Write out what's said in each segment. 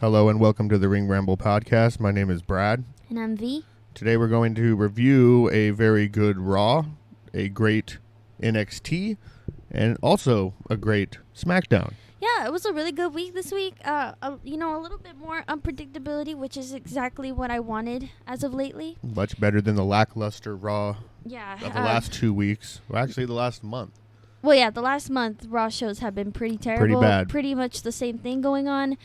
Hello and welcome to the Ring Ramble podcast. My name is Brad. And I'm V. Today we're going to review a very good Raw, a great NXT, and also a great Smackdown. Yeah, it was a really good week this week. A little bit more unpredictability, which is exactly what I wanted as of lately. Much better than the lackluster Raw of the last 2 weeks. Well, actually, the last month. Well, yeah, the last month Raw shows have been pretty terrible. Pretty bad. Pretty much the same thing going on.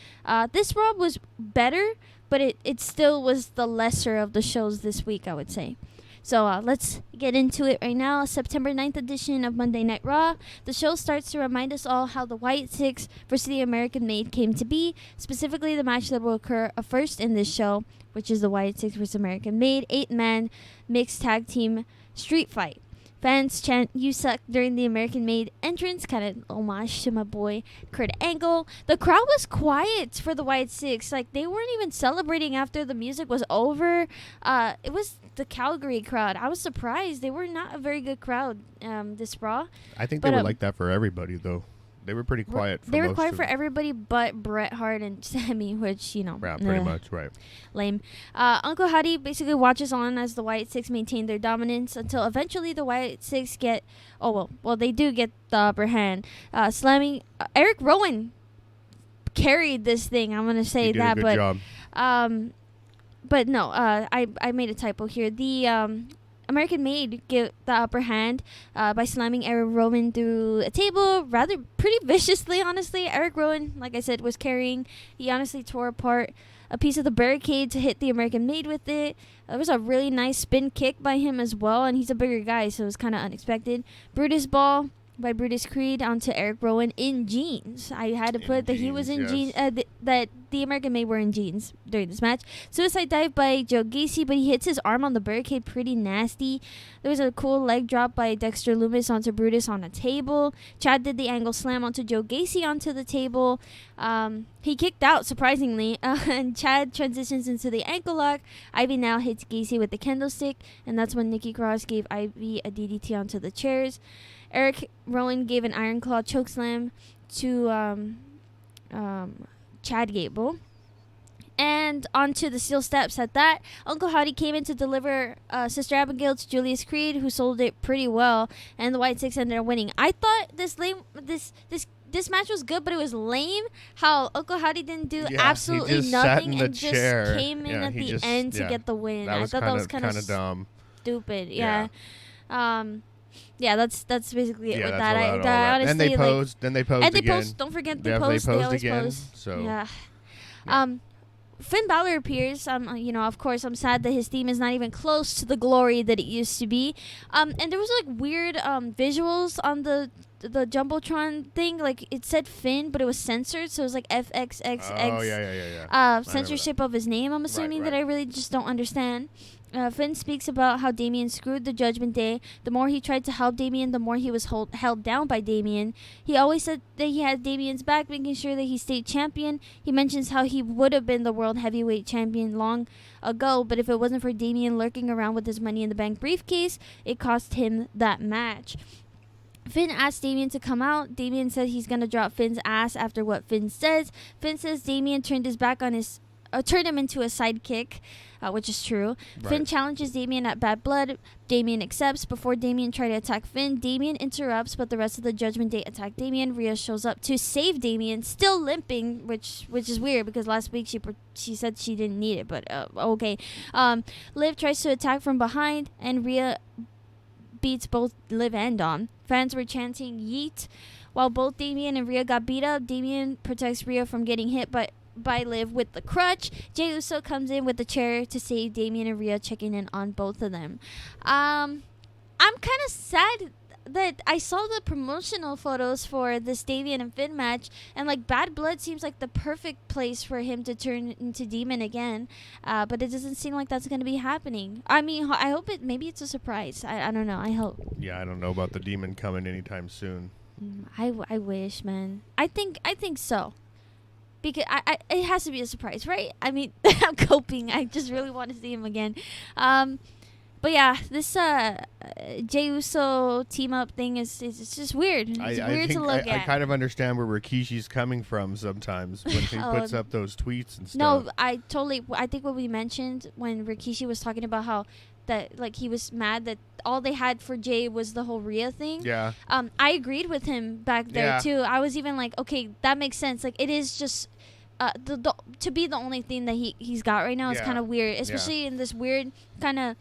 This Raw was better, but it still was the lesser of the shows this week, I would say. So let's get into it right now. September 9th edition of Monday Night Raw. The show starts to remind us all how the Wyatt Six versus the American Made came to be. Specifically, the match that will occur first in this show, which is the Wyatt Six versus American Made 8-man mixed tag team street fight. Fans chant "You suck" during the American Made entrance, kind of homage to my boy Kurt Angle. The crowd was quiet for the Wyatt Six. Like, they weren't even celebrating after the music was over. It was the Calgary crowd. I was surprised. They were not a very good crowd this Raw. I think they were like that for everybody, though. They were pretty quiet. They were quiet for everybody but Bret Hart and Sammy, which, Yeah, pretty much, right. Lame. Uncle Howdy basically watches on as the Wyatt Six maintain their dominance until eventually the Wyatt Six get... they do get the upper hand. Slamming... Eric Rowan carried this thing, I'm going to say that. He did a good job. But no, I made a typo here. The... American Made get the upper hand by slamming Eric Rowan through a table pretty viciously, honestly. Eric Rowan, like I said, was carrying. He honestly tore apart a piece of the barricade to hit the American Made with it. It was a really nice spin kick by him as well, and he's a bigger guy, so it was kind of unexpected. Brutus Ball by Brutus Creed onto Eric Rowan in jeans. I had to put that he was in jeans, that the American Made were in jeans during this match. Suicide dive by Joe Gacy, but he hits his arm on the barricade pretty nasty. There was a cool leg drop by Dexter Lumis onto Brutus on a table. Chad did the angle slam onto Joe Gacy onto the table. He kicked out, surprisingly, and Chad transitions into the ankle lock. Ivy now hits Gacy with the kendo stick, and that's when Nikki Cross gave Ivy a DDT onto the chairs. Eric Rowan gave an Iron Claw chokeslam to Chad Gable. And onto the steel steps at that. Uncle Howdy came in to deliver Sister Abigail to Julius Creed, who sold it pretty well, and the Wyatt Six ended up winning. I thought this match was good, but it was lame how Uncle Howdy didn't do absolutely nothing and just came in at the end to get the win. I thought that was kind of dumb. Stupid. Yeah. That's basically it with that. I honestly, and they posed. Then they posed again. Don't forget they post. They always again, post. So yeah. Finn Balor appears. Of course, I'm sad that his theme is not even close to the glory that it used to be. And there was like weird visuals on the Jumbotron thing. Like, it said Finn, but it was censored, so it was like FXXX. Oh yeah. Censorship of his name. I'm assuming that I really just don't understand. Finn speaks about how Damien screwed the Judgment Day. The more he tried to help Damien, the more he was held down by Damien. He always said that he had Damien's back, making sure that he stayed champion. He mentions how he would have been the world heavyweight champion long ago, but if it wasn't for Damien lurking around with his Money in the Bank briefcase, it cost him that match. Finn asked Damien to come out. Damien said he's going to drop Finn's ass after what Finn says. Finn says Damien turned his back on turned him into a sidekick, which is true. Right. Finn challenges Damien at Bad Blood. Damien accepts. Before Damien tried to attack Finn, Damien interrupts, but the rest of the Judgment Day attack Damien. Rhea shows up to save Damien, still limping, which is weird because last week she said she didn't need it, but okay. Liv tries to attack from behind, and Rhea beats both Liv and Dom. Fans were chanting yeet. While both Damien and Rhea got beat up, Damien protects Rhea from getting hit by Liv with the crutch. Jey Uso comes in with the chair to save Damien and Rhea, checking in on both of them. I'm kind of sad that I saw the promotional photos for this Damien and Finn match, and like Bad Blood seems like the perfect place for him to turn into Demon again, but it doesn't seem like that's going to be happening. I mean, I hope maybe it's a surprise. I don't know. I hope. Yeah, I don't know about the Demon coming anytime soon. I wish, man. I think so. Because it has to be a surprise, right? I mean, I'm coping. I just really want to see him again. But yeah, this Jey Uso team up thing is it's just weird. It's weird to look at. I kind of understand where Rikishi's coming from sometimes when he puts up those tweets and stuff. No, I think what we mentioned when Rikishi was talking about how that like he was mad that all they had for Jay was the whole Rhea thing. Yeah. I agreed with him back there too. I was even like, okay, that makes sense. Like it is just to be the only thing that he's got right now is kind of weird, especially in this weird kind of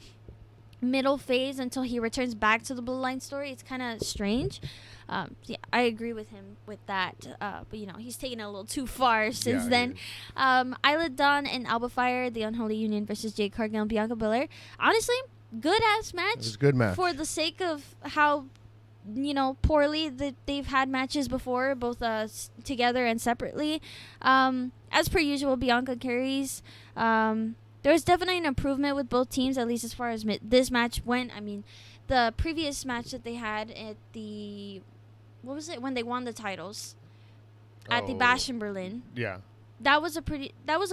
middle phase until he returns back to the Bloodline story. It's kind of strange. Yeah, I agree with him with that. But you know, he's taken it a little too far since then. Isla Dawn and Alba Fire, the Unholy Union versus Jade Cargill and Bianca Belair. Honestly, good ass match. It was a good match. For the sake of how, you know, poorly that they've had matches before, both together and separately. As per usual, Bianca carries. There was definitely an improvement with both teams, at least as far as this match went. I mean, the previous match that they had at the, what was it, when they won the titles at the Bash in Berlin. Yeah. That was a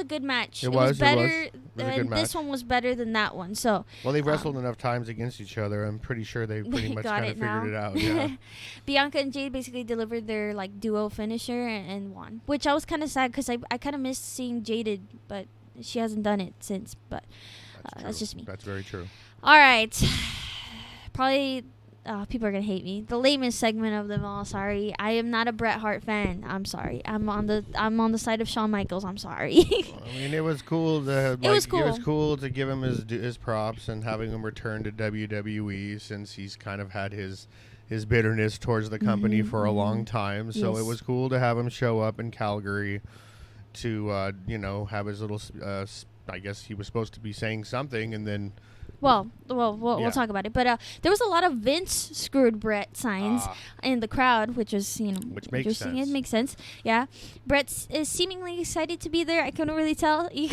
good match. It was better. It was a good match. This one was better than that one. So well, they've wrestled enough times against each other. I'm pretty sure they pretty much kind of figured it out. Yeah. Bianca and Jade basically delivered their like duo finisher and won, which I was kind of sad because I kind of missed seeing Jaded, but she hasn't done it since. But that's just me. That's very true. All right. Probably people are gonna hate me. The lamest segment of them all. Sorry, I am not a Bret Hart fan. I'm sorry. I'm on the side of Shawn Michaels. I'm sorry. I mean, it was cool to. It was cool to give him his props and having him return to WWE since he's kind of had his bitterness towards the company for a long time. So it was cool to have him show up in Calgary to have his little. I guess he was supposed to be saying something, and then. We'll talk about it. But there was a lot of Vince screwed Bret signs in the crowd, which was, which makes sense. It makes sense. Yeah. Bret is seemingly excited to be there. I couldn't really tell. He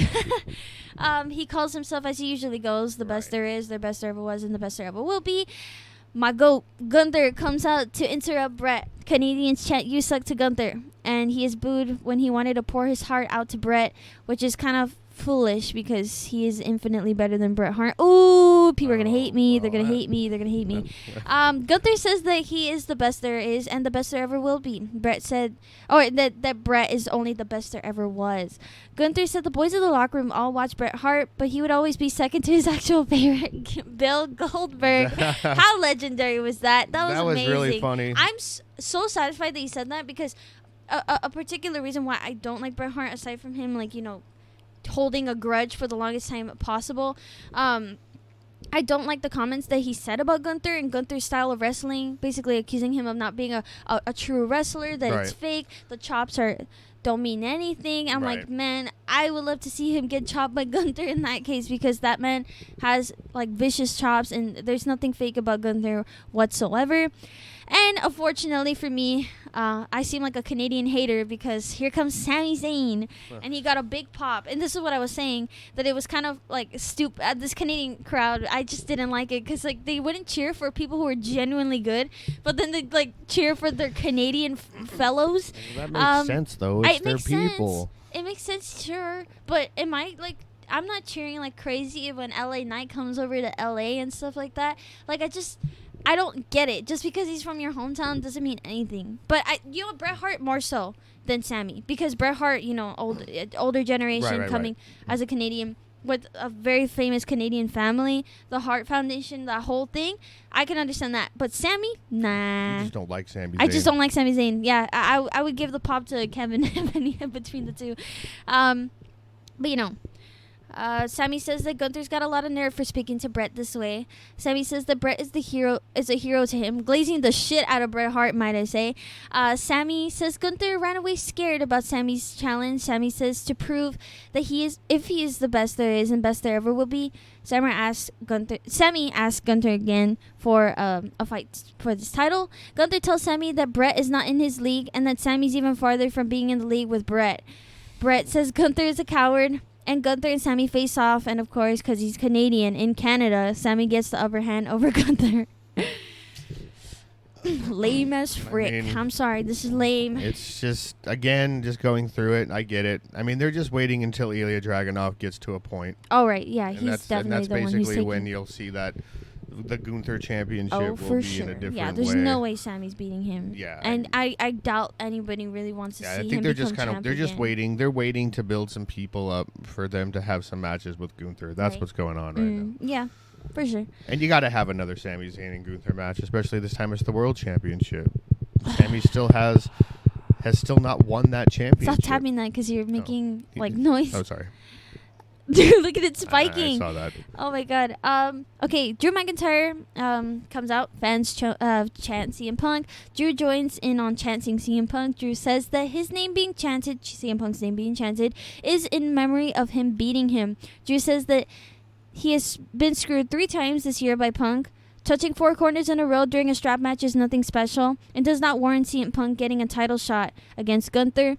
calls himself, as he usually goes, the best there is, the best there ever was, and the best there ever will be. My GOAT, Gunther, comes out to interrupt Bret. Canadians chant, "You suck," to Gunther. And he is booed when he wanted to pour his heart out to Bret, which is kind of foolish because he is infinitely better than Bret Hart. Ooh, people are going to hate me. They're going to hate me. They're going to hate me. Gunther says that he is the best there is and the best there ever will be. Bret said, that Bret is only the best there ever was. Gunther said the boys in the locker room all watch Bret Hart, but he would always be second to his actual favorite, Bill Goldberg. How legendary was that? That was amazing. Really funny. I'm so satisfied that he said that because a particular reason why I don't like Bret Hart, aside from him, holding a grudge for the longest time possible. I don't like the comments that he said about Gunther and Gunther's style of wrestling, basically accusing him of not being a true wrestler, that it's fake, the chops don't mean anything. I'm like, man, I would love to see him get chopped by Gunther in that case because that man has vicious chops and there's nothing fake about Gunther whatsoever. And unfortunately for me, I seem like a Canadian hater because here comes Sami Zayn, and he got a big pop. And this is what I was saying, that it was kind of stupid. This Canadian crowd, I just didn't like it because they wouldn't cheer for people who were genuinely good, but then they cheer for their Canadian fellows. Well, that makes sense, though. It's their people. It makes sense, sure. But am I I'm not cheering like crazy when LA Knight comes over to LA and stuff like that. I don't get it. Just because he's from your hometown doesn't mean anything. But Bret Hart more so than Sammy, because Bret Hart, older generation coming as a Canadian with a very famous Canadian family, the Hart Foundation, that whole thing. I can understand that. But Sammy, nah. You just don't like Sami Zayn. I just don't like Sami Zayn. Yeah, I would give the pop to Kevin between the two. But Sammy says that Gunther's got a lot of nerve for speaking to Bret this way. Sammy says that Bret is a hero to him, glazing the shit out of Bret Hart, might I say. Sammy says Gunther ran away scared about Sammy's challenge. Sammy says to prove that if he is the best there is and best there ever will be. Sammy asks Gunther again for a fight for this title. Gunther tells Sammy that Bret is not in his league and that Sammy's even farther from being in the league with Bret. Bret says Gunther is a coward. And Gunther and Sammy face off, and of course, because he's Canadian, in Canada, Sammy gets the upper hand over Gunther. Lame as frick. I'm sorry. This is lame. It's just, again, just going through it. I get it. I mean, they're just waiting until Ilya Dragunov gets to a point. Oh, right. Yeah, and he's definitely the one who's taking... that's basically when you'll see that the Gunther championship will be in a different way. Yeah, there's no way Sammy's beating him. Yeah. And I doubt anybody really wants to see him I think they're just they're just again. waiting. They're waiting to build some people up for them to have some matches with Gunther. That's what's going on right now. Yeah. For sure. And you got to have another Sami Zayn and Gunther match, especially this time it's the World Championship. Sami has still not won that championship. Stop tapping that because you're making noise. Oh, sorry. Dude, look at it spiking. I saw that. Oh my god. Okay, Drew McIntyre comes out. Fans chant CM Punk. Drew joins in on chanting CM Punk. Drew says that his name being chanted, CM Punk's name being chanted, is in memory of him beating him. Drew says that he has been screwed 3 times this year by Punk. Touching 4 corners in a row during a strap match is nothing special and does not warrant CM Punk getting a title shot against Gunther.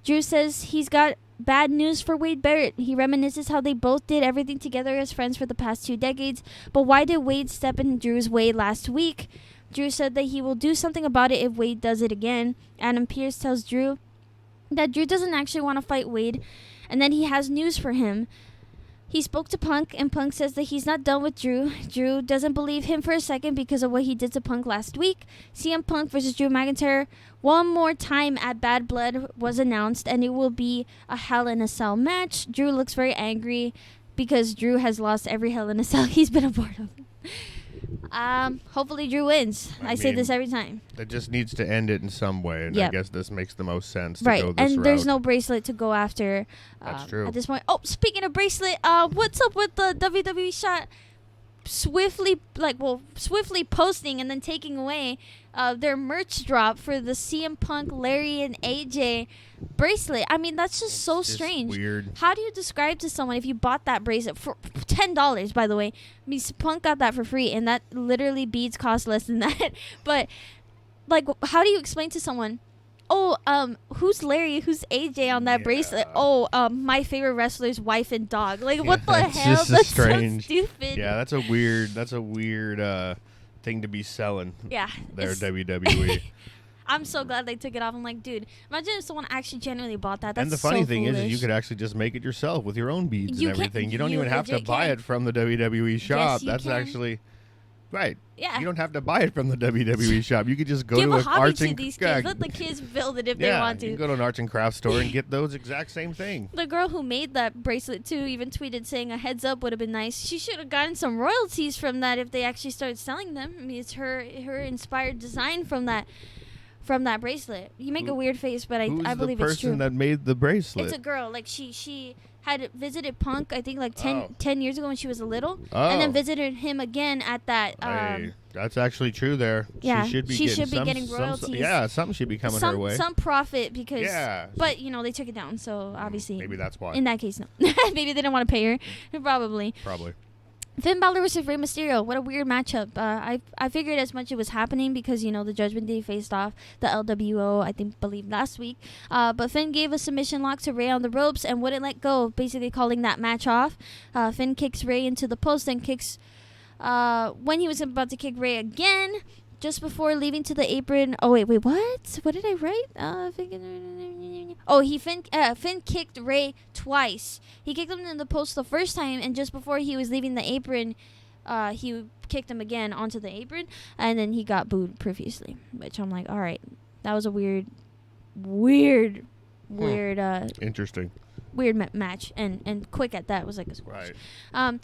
Drew says he's got bad news for Wade Barrett. He reminisces how they both did everything together as friends for the past 2 decades. But why did Wade step in Drew's way last week? Drew said that he will do something about it if Wade does it again. Adam Pearce tells Drew that Drew doesn't actually want to fight Wade and that he has news for him. He spoke to Punk, and Punk says that he's not done with Drew. Drew doesn't believe him for a second because of what he did to Punk last week. CM Punk versus Drew McIntyre one more time at Bad Blood was announced, and it will be a Hell in a Cell match. Drew looks very angry because Drew has lost every Hell in a Cell he's been a part of. Hopefully Drew wins. I say this every time. It just needs to end it in some way, and I guess this makes the most sense to go this and route. There's no bracelet to go after. That's true. At this point. Oh, speaking of bracelet, what's up with the WWE shot swiftly posting and then taking away their merch drop for the CM Punk, Larry, and AJ bracelet? I mean, that's just so strange. Weird. How do you describe to someone if you bought that bracelet for $10, by the way? I mean, Punk got that for free, and that literally beads cost less than that. But, how do you explain to someone, who's Larry, who's AJ on that bracelet? My favorite wrestler's wife and dog. What the hell? That's strange. So stupid. Yeah, that's a weird thing to be selling. Yeah. There, WWE. I'm so glad they took it off. I'm like, dude, imagine if someone actually genuinely bought that. That's and the funny so thing foolish. is you could actually just make it yourself with your own beads and everything. You don't even have to buy it from the WWE shop. Yes, That's actually right. Yeah. You don't have to buy it from the WWE shop. You could just go Give to a an hobby arts to and these kids. Let the kids build it if they want to. You can go to an arts and crafts store and get those exact same thing. The girl who made that bracelet too even tweeted saying a heads up would have been nice. She should have gotten some royalties from that if they actually started selling them. I mean, it's her inspired design from that bracelet. You make a weird face, but I believe it's true. Who's the person that made the bracelet? It's a girl. She had visited Punk, I think 10 years ago when she was little, and then visited him again at that. That's actually true there. Yeah, she should be getting royalties. Something should be coming her way. Some profit because. Yeah. But they took it down, so obviously. Maybe that's why. In that case, no. Maybe they didn't want to pay her. Probably. Finn Balor versus Rey Mysterio. What a weird matchup. I figured as much it was happening because, the Judgment Day faced off the LWO, believe last week. But Finn gave a submission lock to Rey on the ropes and wouldn't let go, basically calling that match off. Finn kicks Rey into the post and kicks, when he was about to kick Rey again, just before leaving to the apron. Oh, wait, what? What did I write? Finn kicked Rey twice. He kicked him in the post the first time, and just before he was leaving the apron, he kicked him again onto the apron, and then he got booed profusely, which I'm like, all right, that was a weird, interesting. Weird match, and quick at that. It was like a squash. Right.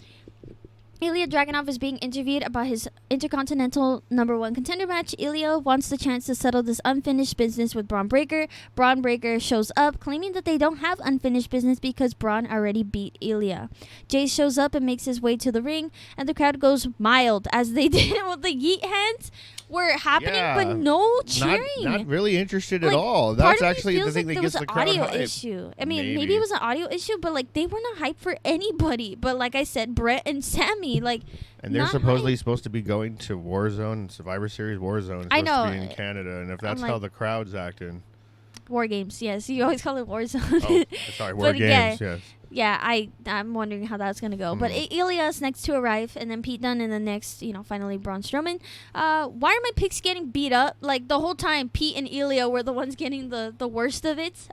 Ilya Dragunov is being interviewed about his Intercontinental #1 contender match. Ilya wants the chance to settle this unfinished business with Braun Breaker. Braun Breaker shows up, claiming that they don't have unfinished business because Braun already beat Ilya. Jay shows up and makes his way to the ring, and the crowd goes mild as they did with the yeet hands were happening, but no cheering. Not really interested at all. That's actually the thing that gets the crowd hyped. Audio issue. I mean, maybe it was an audio issue, but they were not hyped for anybody. But like I said, Brett and Sammy, and they're supposed to be going to Warzone, Survivor Series Warzone. It's supposed to be in Canada, and if that's how the crowd's acting. War Games. Yes, you always call it Warzone. Oh, sorry, War Games. Yes. Yeah, I'm wondering how that's gonna go. But Ilya's next to arrive, and then Pete Dunne, and then next, finally Braun Strowman. Why are my picks getting beat up? Like the whole time, Pete and Ilya were the ones getting the worst of it.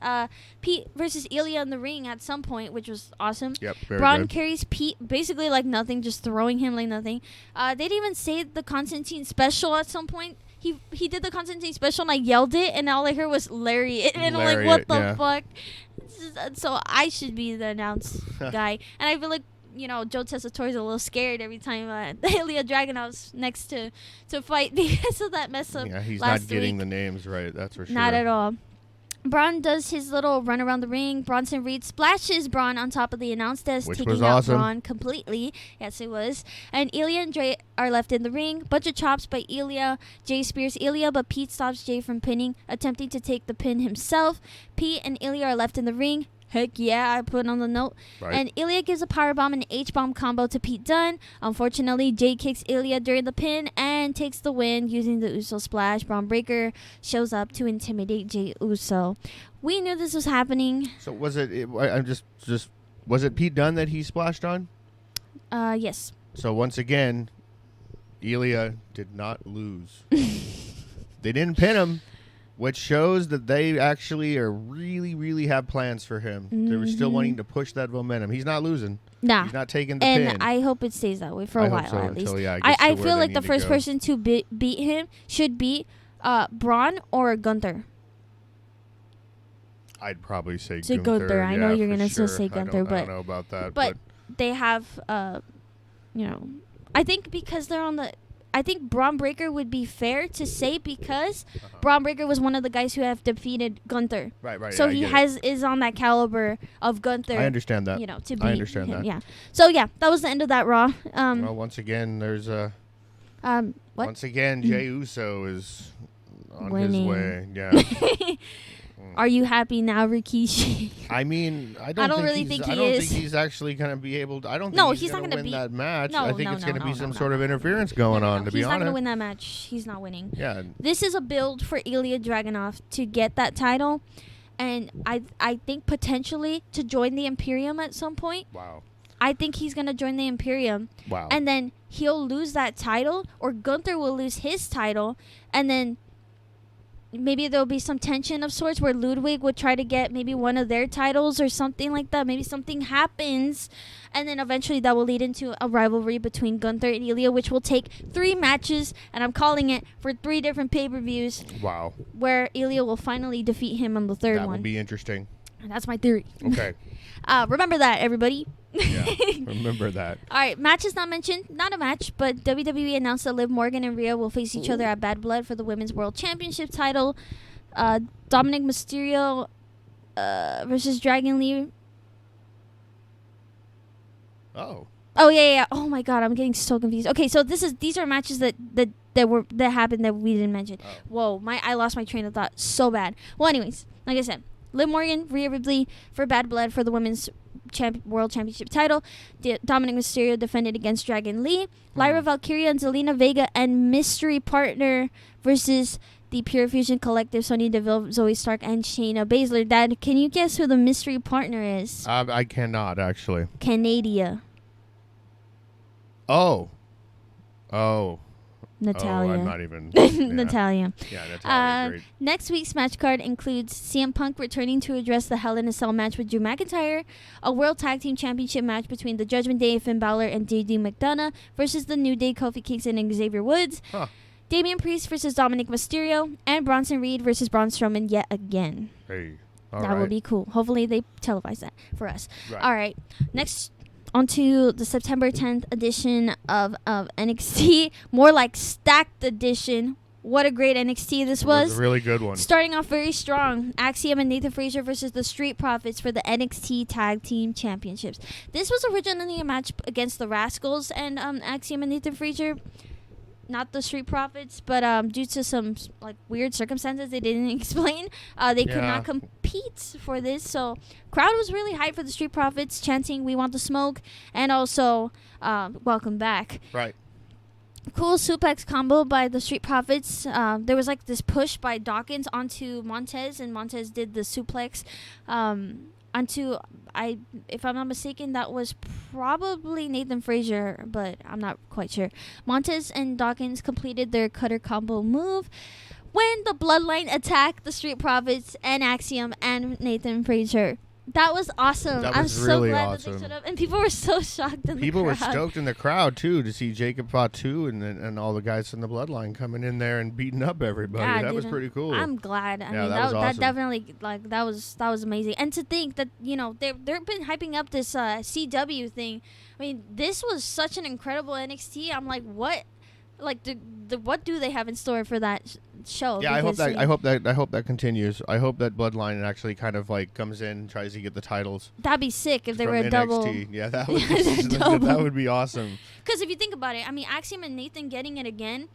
Pete versus Ilya in the ring at some point, which was awesome. Yep, very Braun good. carries Pete basically like nothing, just throwing him like nothing. They didn't even say the Constantine special at some point. He did the Constantine special and I yelled it, and all I heard was Lariat, and I'm like, what the fuck? So I should be the announce guy, and I feel like Joe Tessitore's a little scared every time Ilya Dragunov's next to fight because of that mess up. Yeah, he's last not getting week. the names right. That's for sure. Not at all. Braun does his little run around the ring. Bronson Reed splashes Braun on top of the announce desk, taking out Braun completely. Yes, it was. And Ilya and Jay are left in the ring. Bunch of chops by Ilya. Jay spears Ilya, but Pete stops Jay from pinning, attempting to take the pin himself. Pete and Ilya are left in the ring. Heck yeah, I put on the note. Right. And Ilya gives a powerbomb and H-bomb combo to Pete Dunne. Unfortunately, Jay kicks Ilya during the pin and takes the win using the Uso splash. Braun Breaker shows up to intimidate Jay Uso. We knew this was happening. So was was it Pete Dunne that he splashed on? Yes. So once again, Ilya did not lose. They didn't pin him, which shows that they actually are really, really have plans for him. They were still wanting to push that momentum. He's not losing. Nah. He's not taking the pin. And I hope it stays that way for a while, so, at least. I feel like the first person to beat him should be Braun or Gunther. I'd probably say Gunther. I know you're going to sure. say Gunther, I don't know about that. But they have, I think because they're on the... I think Braun Breaker would be fair to say because Braun Breaker was one of the guys who have defeated Gunther. Right. So he is on that caliber of Gunther. I understand that. To beat I understand him. that. Yeah. So yeah, that was the end of that Raw. Well, once again, there's a. What? Once again, Jey Uso is on winning. His way. Yeah. Are you happy now, Rikishi? I mean, I don't really think he is. I don't think he's actually going to be able to. I don't think no, he's not going to win that match. No, I think it's going to be some sort of no. interference going on, to be honest. He's not going to win that match. He's not winning. Yeah. This is a build for Ilya Dragunov to get that title, and I think potentially to join the Imperium at some point. Wow. I think he's going to join the Imperium. Wow. And then he'll lose that title, or Gunther will lose his title, and then maybe there'll be some tension of sorts where Ludwig would try to get maybe one of their titles or something like that. Maybe something happens, and then eventually that will lead into a rivalry between Gunther and Ilya, which will take 3 matches, and I'm calling it for 3 different pay-per-views. Wow. Where Ilya will finally defeat him on the third one. That will be interesting. And that's my theory. Okay. Remember that, everybody. Yeah, remember that. All right, matches not mentioned. Not a match, but WWE announced that Liv Morgan and Rhea will face each other at Bad Blood for the Women's World Championship title. Dominic Mysterio versus Dragon Lee. Oh, yeah. Oh my God, I'm getting so confused. Okay, so these are matches that happened that we didn't mention. Oh. Whoa, I lost my train of thought so bad. Well, anyways, like I said, Liv Morgan, Rhea Ripley for Bad Blood for the Women's World Championship title. Dominic Mysterio defended against Dragon Lee. Lyra Valkyria and Zelina Vega and Mystery Partner versus the Pure Fusion Collective, Sonya Deville, Zoe Stark, and Shayna Baszler. Dad, can you guess who the Mystery Partner is? I cannot, actually. Canada. Oh. Natalia. Oh, I'm not even. Natalia. Yeah, Natalia. Great. Next week's match card includes CM Punk returning to address the Hell in a Cell match with Drew McIntyre, a World Tag Team Championship match between the Judgment Day, Finn Balor, and J.D. McDonough versus the New Day, Kofi Kingston, and Xavier Woods. Huh. Damian Priest versus Dominic Mysterio, and Bronson Reed versus Braun Strowman yet again. Hey. That would be cool. Hopefully they televise that for us. Right. All right. Next, onto the September 10th edition of NXT. More like stacked edition. What a great NXT this was. It was a really good one. Starting off very strong. Axiom and Nathan Frazier versus the Street Profits for the NXT Tag Team Championships. This was originally a match against the Rascals and Axiom and Nathan Frazier. Not the Street Profits, but due to some weird circumstances they didn't explain, they could not compete for this. So crowd was really hyped for the Street Profits, chanting "We want the smoke" and also "Welcome back." Right. cool suplex combo by the Street Profits. There was like this push by Dawkins onto Montez, and Montez did the suplex onto, if I'm not mistaken, that was probably Nathan Frazier, but I'm not quite sure. Montez and Dawkins completed their cutter combo move when the Bloodline attacked the Street Profits and Axiom and Nathan Frazier. That was awesome. That was really awesome. That they showed up, and people were so shocked in the crowd. People were stoked in the crowd too to see Jacob Fatu and all the guys from the Bloodline coming in there and beating up everybody. Yeah, that was pretty cool. I'm glad. I mean, that was awesome. That definitely that was amazing. And to think that they've been hyping up this CW thing. I mean, this was such an incredible NXT. I'm like, what? Like, what do they have in store for that show? Yeah, I hope that continues. I hope that Bloodline actually kind of like comes in and tries to get the titles. That'd be sick if they were a NXT. double. Yeah, that would that would be awesome. Because if you think about it, I mean, Axiom and Nathan getting it again.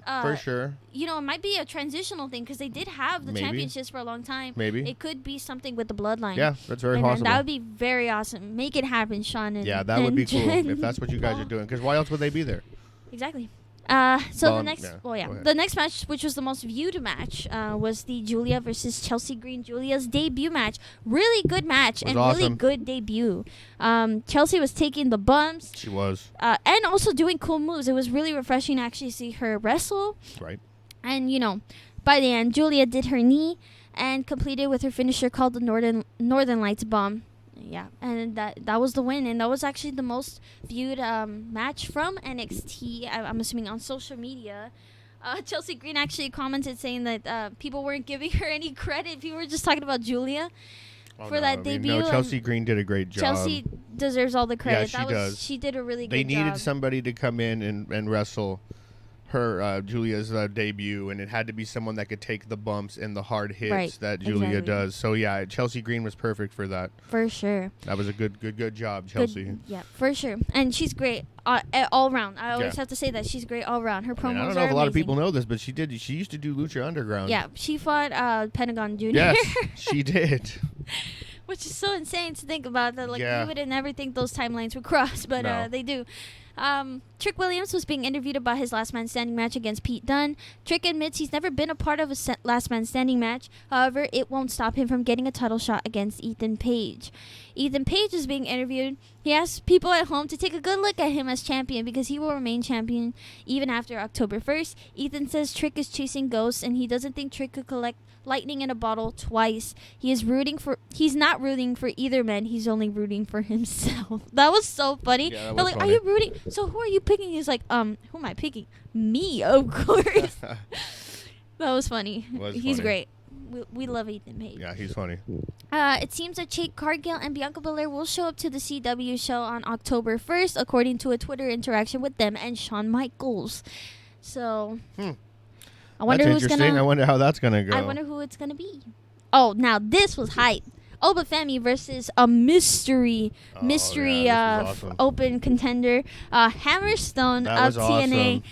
For sure. It might be a transitional thing because they did have the championships for a long time. Maybe. It could be something with the Bloodline. Yeah, that's very possible. That would be very awesome. Make it happen, Sean. Yeah, that would be cool if that's what you guys are doing. Because why else would they be there? Exactly. The next match, which was the most viewed match, was the Julia versus Chelsea Green. Julia's debut match. Really good match and awesome. Really good debut. Chelsea was taking the bumps. She was. And also doing cool moves. It was really refreshing to actually see her wrestle. Right. And, by the end, Julia did her knee and completed with her finisher called the Northern Lights Bomb. Yeah, and that was the win, and that was actually the most viewed match from NXT. I'm assuming on social media. Chelsea Green actually commented saying that people weren't giving her any credit. People were just talking about Julia that debut. No, Chelsea Green did a great job. Chelsea deserves all the credit. Yeah, she does. She did a really good job. They needed somebody to come in and wrestle her Julia's debut, and it had to be someone that could take the bumps and the hard hits that Julia does. So yeah, Chelsea Green was perfect for that. For sure. That was a good job, Chelsea. Yeah, for sure. And she's great all around. I always have to say that she's great all around. Her promos are I don't know if a lot of people know this, but she used to do Lucha Underground. Yeah, she fought Pentagon Jr. Yes, she did. Which is so insane to think about. That you would never think those timelines would cross, but they do. Trick Williams was being interviewed about his last man standing match against Pete Dunne. Trick admits he's never been a part of a last man standing match. However, it won't stop him from getting a title shot against Ethan Page. Ethan Page is being interviewed. He asks people at home to take a good look at him as champion because he will remain champion even after October 1st. Ethan says Trick is chasing ghosts and he doesn't think Trick could collect lightning in a bottle twice. He's not rooting for either man. He's only rooting for himself. That was so funny. Yeah, that was funny. Are you rooting? So who are you picking? He's like, who am I picking? Me, of course. That was funny. He's great. We love Ethan Page. Yeah, he's funny. It seems that Jade Cargill and Bianca Belair will show up to the CW show on October 1st, according to a Twitter interaction with them and Shawn Michaels. So, I wonder that's interesting. I wonder how that's gonna go. I wonder who it's gonna be. Oh, now this was hype. Oba Femi versus a mystery awesome. open contender, Hammerstone of TNA.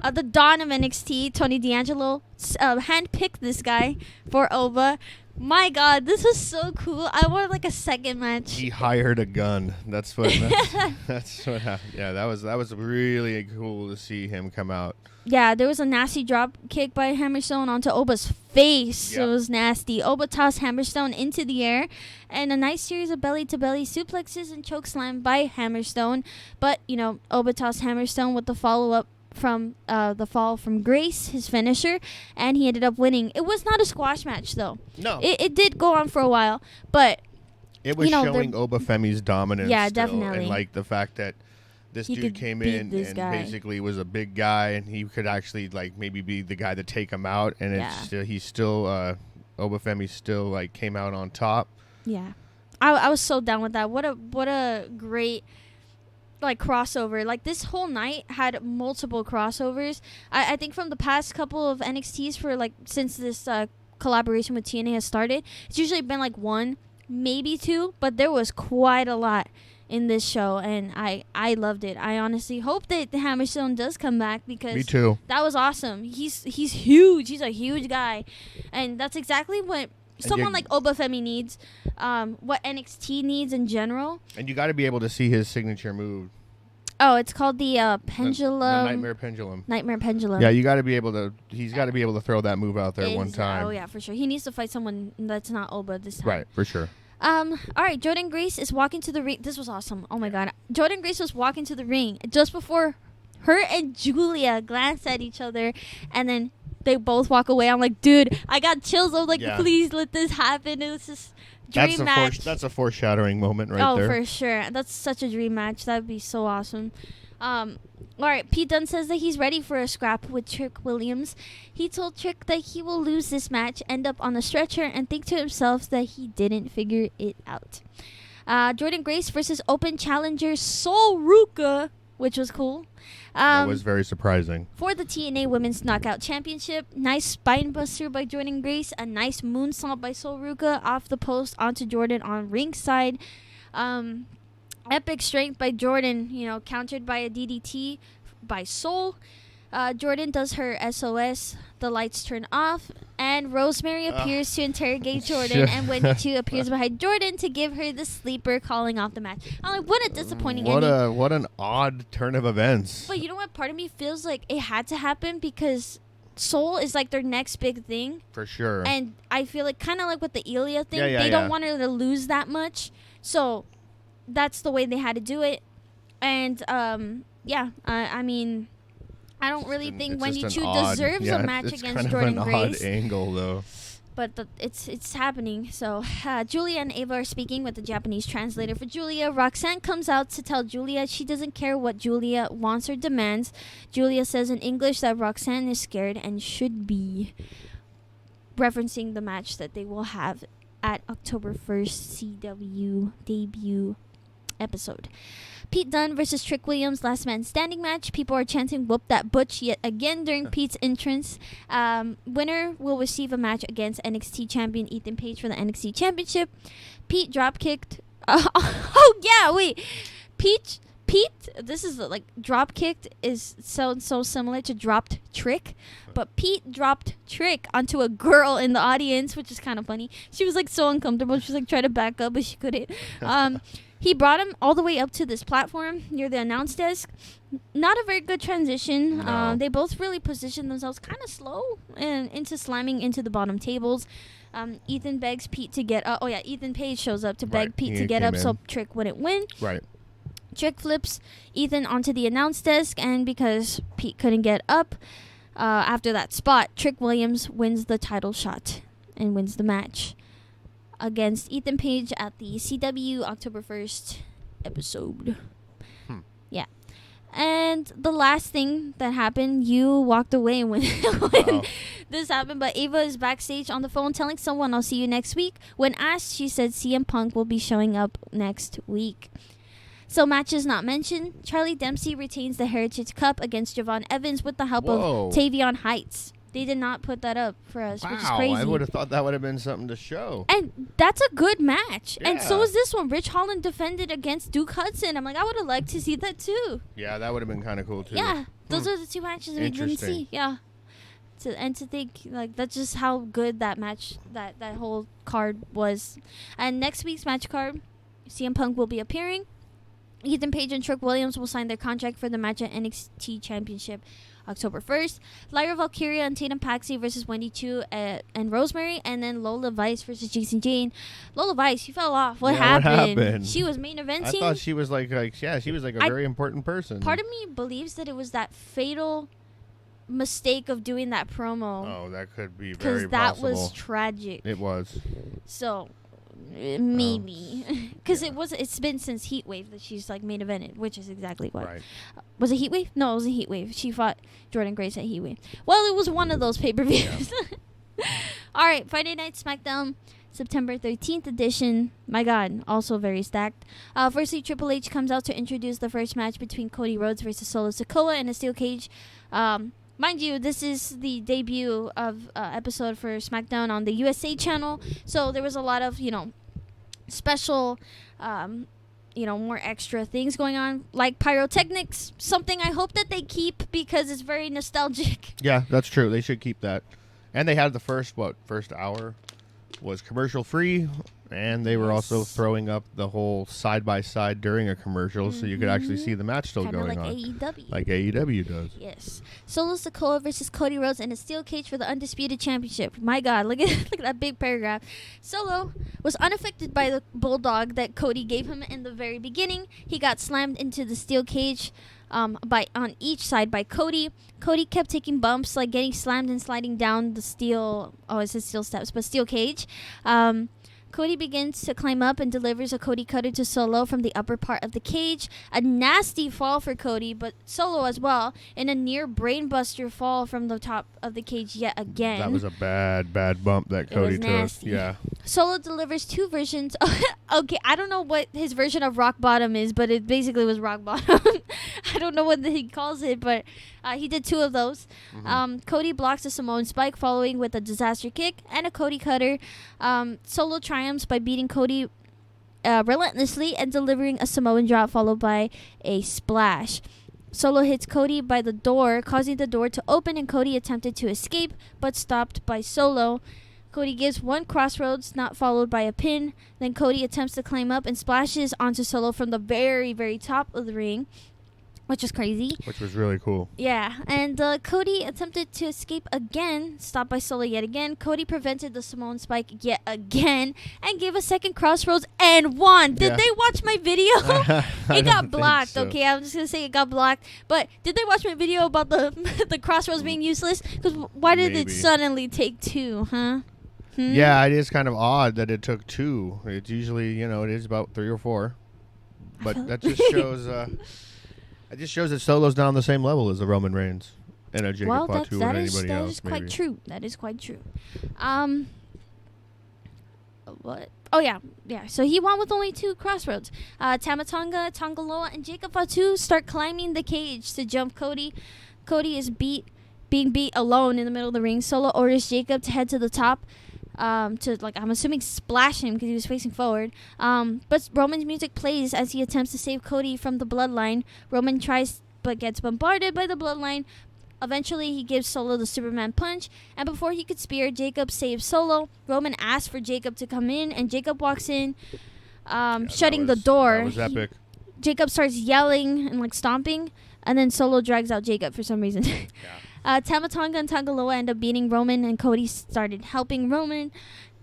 Awesome. The Dawn of NXT, Tony D'Angelo, handpicked this guy for Oba. My God, this was so cool. I wanted like a second match. He hired a gun. That's what happened. Yeah, that was really cool to see him come out. Yeah, there was a nasty drop kick by Hammerstone onto Oba's face. Yep. It was nasty. Oba tossed Hammerstone into the air, and a nice series of belly-to-belly suplexes and chokeslam by Hammerstone. But, Oba tossed Hammerstone with the follow-up from the fall from Grace, his finisher, and he ended up winning. It was not a squash match, though. No. It did go on for a while, but it was showing Oba Femi's dominance. Yeah, still, definitely. And the fact that this dude came in and basically was a big guy, and he could actually maybe be the guy to take him out, and he's still Oba Femi still came out on top. Yeah, I was so down with that. What a great crossover. This whole night had multiple crossovers. I think from the past couple of NXTs since this collaboration with TNA has started, it's usually been one, maybe two, but there was quite a lot in this show, and I loved it. I honestly hope that the Hammerstone does come back because me too. That was awesome. He's huge. He's a huge guy, and that's exactly what someone like Oba Femi needs, what NXT needs in general. And you got to be able to see his signature move. Oh, it's called the pendulum. The Nightmare Pendulum. Nightmare Pendulum. Yeah, you got to be able to. He's got to be able to throw that move out there one time. Oh yeah, for sure. He needs to fight someone that's not Oba this time. Right, for sure. All right, Jordynne Grace is walking to the ring. This was awesome. Oh my god, Jordynne Grace was walking to the ring just before her and Julia glance at each other, and then they both walk away. I'm like, dude, I got chills. I'm like, please let this happen. It was just dream match. That's a foreshadowing moment there. Oh, for sure. That's such a dream match. That'd be so awesome. All right, Pete Dunne says that he's ready for a scrap with Trick Williams. He told Trick that he will lose this match, end up on a stretcher, and think to himself that he didn't figure it out. Jordynne Grace versus Open Challenger Sol Ruca, which was cool. That was very surprising. For the TNA Women's Knockout Championship, nice spinebuster by Jordynne Grace, a nice moonsault by Sol Ruca off the post onto Jordynne on ringside. Epic strength by Jordynne, countered by a DDT by Sol. Jordynne does her SOS. The lights turn off, and Rosemary appears to interrogate Jordynne, and Wendy too appears behind Jordynne to give her the sleeper, calling off the match. I'm like, what a disappointing ending. What an odd turn of events. But you know what? Part of me feels like it had to happen because Sol is like their next big thing. For sure. And I feel like kind of like with the Ilya thing, they don't want her to lose that much. So that's the way they had to do it. And I mean, I don't really think Wendy Chu deserves a match against Jordynne Grace. It's kind of an odd angle, though. But it's happening. So Julia and Ava are speaking with the Japanese translator for Julia. Roxanne comes out to tell Julia she doesn't care what Julia wants or demands. Julia says in English that Roxanne is scared and should be, referencing the match that they will have at October 1st CW debut episode. Pete Dunne versus Trick Williams last man standing match. People are chanting "Whoop that butch" yet again during Pete's entrance. Winner will receive a match against NXT champion Ethan Page for the NXT championship. Pete drop kicked. Pete. This is like drop kicked is so similar to dropped Trick, but Pete dropped Trick onto a girl in the audience, which is kind of funny. She was like so uncomfortable. She was like trying to back up, but she couldn't. He brought him all the way up to this platform near the announce desk. Not a very good transition. No. They both really positioned themselves kind of slow and into slamming into the bottom tables. Ethan begs Pete to get up. Ethan Page shows up to beg Pete to get up so Trick wouldn't win. Right. Trick flips Ethan onto the announce desk, and because Pete couldn't get up after that spot, Trick Williams wins the title shot and wins the match against Ethan Page at the CW October 1st episode. Yeah. And the last thing that happened, you walked away when this happened, but Ava is backstage on the phone telling someone, "I'll see you next week." When asked, she said CM Punk will be showing up next week. So matches not mentioned. Charlie Dempsey retains the Heritage Cup against Javon Evans with the help of Tavion Heights. They did not put that up for us, which is crazy. I would have thought that would have been something to show. And that's a good match. Yeah. And so is this one. Rich Holland defended against Duke Hudson. I'm like, I would have liked to see that too. Yeah, that would have been kind of cool too. Yeah, those are the two matches we didn't see. Yeah. To think, like, that's just how good that match, that whole card was. And next week's match card, CM Punk will be appearing. Ethan Page and Trick Williams will sign their contract for the match at NXT Championship October 1st. Lyra Valkyria and Tatum Paxi versus Wendy Chu and Rosemary. And then Lola Vice versus Jason Jane. Lola Vice, you fell off. What happened? She was main eventing. I thought she was she was like a very important person. Part of me believes that it was that fatal mistake of doing that promo. Oh, that could be very possible. Because that was tragic. It was. So maybe because it's been since Heatwave that she's like main evented, which is exactly what. Right. Was it Heatwave? No, it was a Heatwave. She fought Jordynne Grace at Heatwave. Well, it was one of those pay-per-views. Yeah. All right, Friday Night Smackdown, September 13th edition. My God, also very stacked. Firstly, Triple H comes out to introduce the first match between Cody Rhodes versus Solo Sikoa in a steel cage. Mind you, this is the debut of episode for SmackDown on the USA channel, so there was a lot of, special, more extra things going on, like pyrotechnics, something I hope that they keep because it's very nostalgic. Yeah, that's true. They should keep that. And they had the first hour was commercial free, and they were also throwing up the whole side by side during a commercial, so you could actually see the match still going on. AEW. Like AEW does. Yes. Solo Sikoa versus Cody Rhodes in a steel cage for the undisputed championship. My God, look at that big paragraph. Solo was unaffected by the bulldog that Cody gave him in the very beginning. He got slammed into the steel cage on each side by Cody. Cody kept taking bumps, like getting slammed and sliding down the steel. Oh, it says steel steps, but steel cage. Cody begins to climb up and delivers a Cody cutter to Solo from the upper part of the cage. A nasty fall for Cody, but Solo as well, and a near brainbuster fall from the top of the cage yet again. That was a bad bump that Cody took. Nasty. Yeah. Solo delivers 2 versions. Okay, I don't know what his version of rock bottom is, but it basically was rock bottom. I don't know what he calls it, but he did 2 of those. Cody blocks a Samoan spike following with a disaster kick and a Cody cutter. Solo triumphs by beating Cody relentlessly and delivering a Samoan drop followed by a splash. Solo hits Cody by the door, causing the door to open, and Cody attempted to escape, but stopped by Solo. Cody gives 1 crossroads, not followed by a pin. Then Cody attempts to climb up and splashes onto Solo from the very, very top of the ring, which is crazy. Which was really cool. Yeah, and Cody attempted to escape again, stopped by Solo yet again. Cody prevented the Samoan spike yet again and gave a second crossroads and won. Did they watch my video? It got blocked, so. Okay? I'm just going to say it got blocked. But did they watch my video about the crossroads being useless? Because why did it suddenly take 2, huh? Yeah, it is kind of odd that it took 2. It's usually, it is about 3 or 4. But that just shows... It just shows that Solo's not on the same level as the Roman Reigns and a Jacob Fatu or anybody else. That is quite true. That is quite true. What? Oh, yeah. So he won with only 2 crossroads. Tama Tonga, Tonga Loa, and Jacob Fatu start climbing the cage to jump Cody. Cody is being beat alone in the middle of the ring. Solo orders Jacob to head to the top. I'm assuming splash him because he was facing forward. But Roman's music plays as he attempts to save Cody from the bloodline. Roman tries but gets bombarded by the bloodline. Eventually, he gives Solo the Superman punch, and before he could spear, Jacob saves Solo. Roman asks for Jacob to come in, and Jacob walks in, shutting the door. That was epic. Jacob starts yelling and stomping, and then Solo drags out Jacob for some reason. Tama Tonga and Tonga Loa end up beating Roman, and Cody started helping Roman.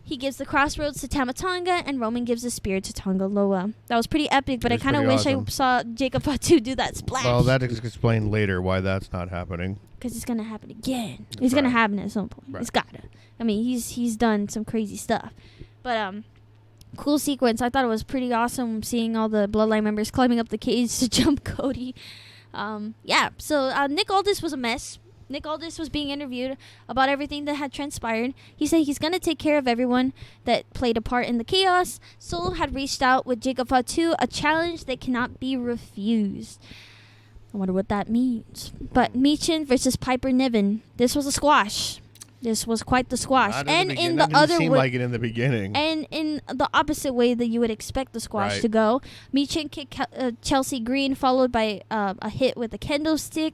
He gives the crossroads to Tama Tonga, and Roman gives a spear to Tonga Loa. That was pretty epic, but I kind of wish I saw Jacob Fatu do that splash. Well, that is explained later why that's not happening. Because it's going to happen again. It's going to happen at some point. Right. It's got to. I mean, he's done some crazy stuff. But cool sequence. I thought it was pretty awesome seeing all the Bloodline members climbing up the cage to jump Cody. So Nick Aldis was a mess. Nick Aldis was being interviewed about everything that had transpired. He said he's going to take care of everyone that played a part in the chaos. Solo had reached out with Jacob Fatu, a challenge that cannot be refused. I wonder what that means. But Michin versus Piper Niven. This was a squash. This was quite the squash. And in the other way, like it in the beginning. And in the opposite way that you would expect the squash to go. Michin kicked Chelsea Green, followed by a hit with a kendo stick.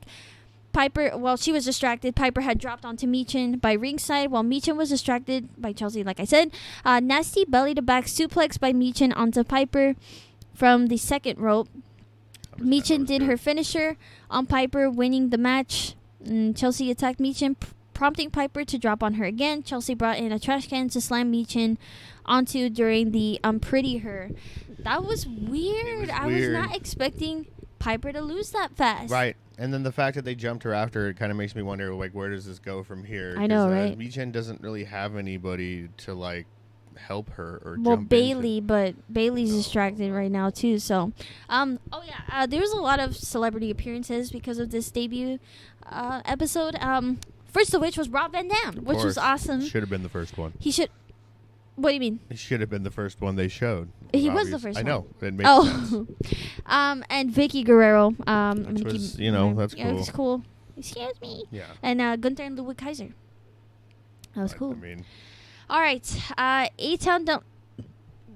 Piper, while she was distracted, Piper had dropped onto Michin by ringside, while Michin was distracted by Chelsea, like I said. Nasty belly-to-back suplex by Michin onto Piper from the second rope. Michin did her finisher on Piper, winning the match. Chelsea attacked Michin, prompting Piper to drop on her again. Chelsea brought in a trash can to slam Michin onto during the Pretty Her. That was weird. I was not expecting Piper to lose that fast. Right. And then the fact that they jumped her after, it kind of makes me wonder, where does this go from here? I know, right? Michin doesn't really have anybody to, help her or jump into. Bailey, but Bailey's distracted right now, too. So, there was a lot of celebrity appearances because of this debut episode. First of which was Rob Van Dam, which was awesome. Should have been the first one. He should... What do you mean? It should have been the first one they showed. He was the first one. I know. It makes sense. And Vicky Guerrero. Which was, that's cool. Yeah, it was cool. Excuse me. Yeah. And Gunther and Ludwig Kaiser. That was cool. I mean. All right. A-Town Down...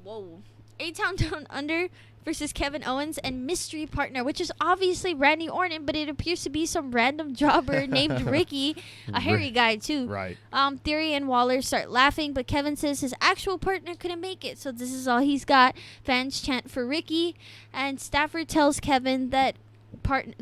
Whoa. A-Town Down Under versus Kevin Owens and mystery partner, which is obviously Randy Orton, but it appears to be some random jobber named Ricky, a hairy guy too. Right. Theory and Waller start laughing, but Kevin says his actual partner couldn't make it, so this is all he's got. Fans chant for Ricky, and Stafford tells Kevin that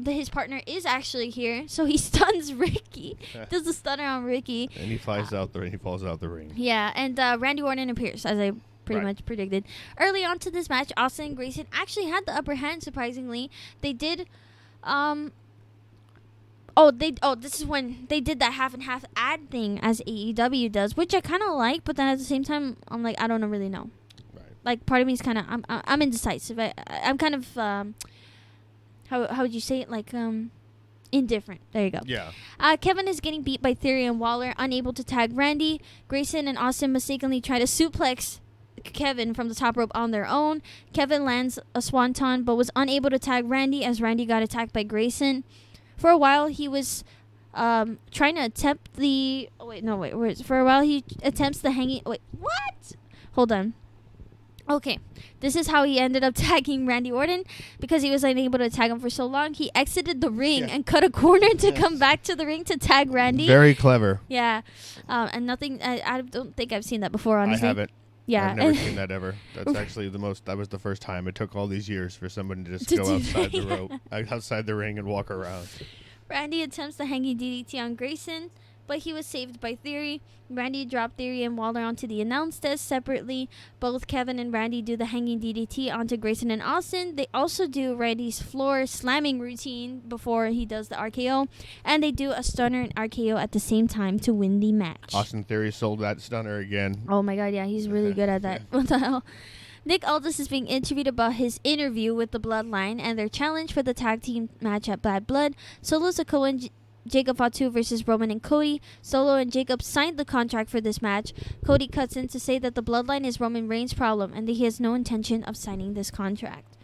his partner is actually here, so he stuns Ricky. Does a stunner on Ricky. And he flies out the ring. He falls out the ring. Yeah, and Randy Orton appears, as I pretty much predicted. Early on to this match, Austin and Grayson actually had the upper hand, surprisingly. They did this is when they did that half and half ad thing as AEW does, which I kind of like, but then at the same time I'm like, I don't really know. Right. Like, part of me is kind of I'm indecisive. I'm kind of how would you say it, like indifferent. There you go. Yeah. Kevin is getting beat by Theory and Waller, unable to tag Randy. Grayson and Austin mistakenly try to suplex Kevin from the top rope on their own. Kevin lands a swanton but was unable to tag Randy as Randy got attacked by Grayson. For a while he was trying to attempt the for a while he attempts the hanging hold on. Okay, this is how he ended up tagging Randy Orton. Because he was unable to tag him for so long, he exited the ring and cut a corner to come back to the ring to tag Randy. Very clever. Yeah. And nothing, I don't think I've seen that before, honestly. I haven't. Yeah. I've never seen that ever. That's actually that was the first time. It took all these years for someone to just go outside the rope, outside the ring and walk around. Randy attempts the hanging DDT on Grayson, but he was saved by Theory. Randy dropped Theory and Waller onto the announce desk separately. Both Kevin and Randy do the hanging DDT onto Grayson and Austin. They also do Randy's floor slamming routine before he does the RKO. And they do a stunner and RKO at the same time to win the match. Austin Theory sold that stunner again. Oh my god, yeah, he's really good at that. What the hell? Nick Aldis is being interviewed about his interview with the Bloodline and their challenge for the tag team match at Bad Blood. Solo Sikoa and Jacob Fatu versus Roman and Cody. Solo and Jacob signed the contract for this match. Cody cuts in to say that the Bloodline is Roman Reigns' problem and that he has no intention of signing this contract.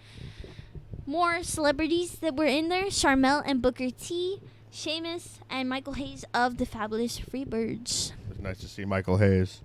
More celebrities that were in there: Sharmell and Booker T, Sheamus, and Michael Hayes of the Fabulous Freebirds. It was nice to see Michael Hayes.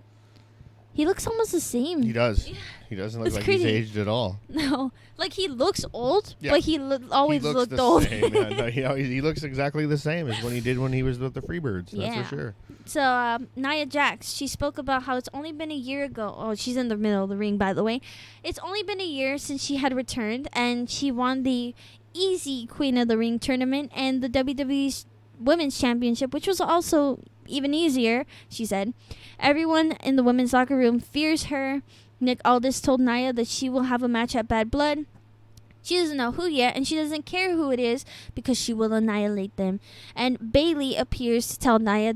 He looks almost the same. He does. He doesn't look like he's aged at all. No. Like, he looks old, but he always looked old. Same. No, he looks exactly the same as when he was with the Freebirds. That's for sure. So, Nia Jax, she spoke about how it's only been a year ago. Oh, she's in the middle of the ring, by the way. It's only been a year since she had returned, and she won the Easy Queen of the Ring tournament and the WWE's Women's Championship, which was also even easier, she said. Everyone in the women's locker room fears her. Nick Aldis told Nia that she will have a match at Bad Blood. She doesn't know who yet, and she doesn't care who it is because she will annihilate them. And Bayley appears to tell Nia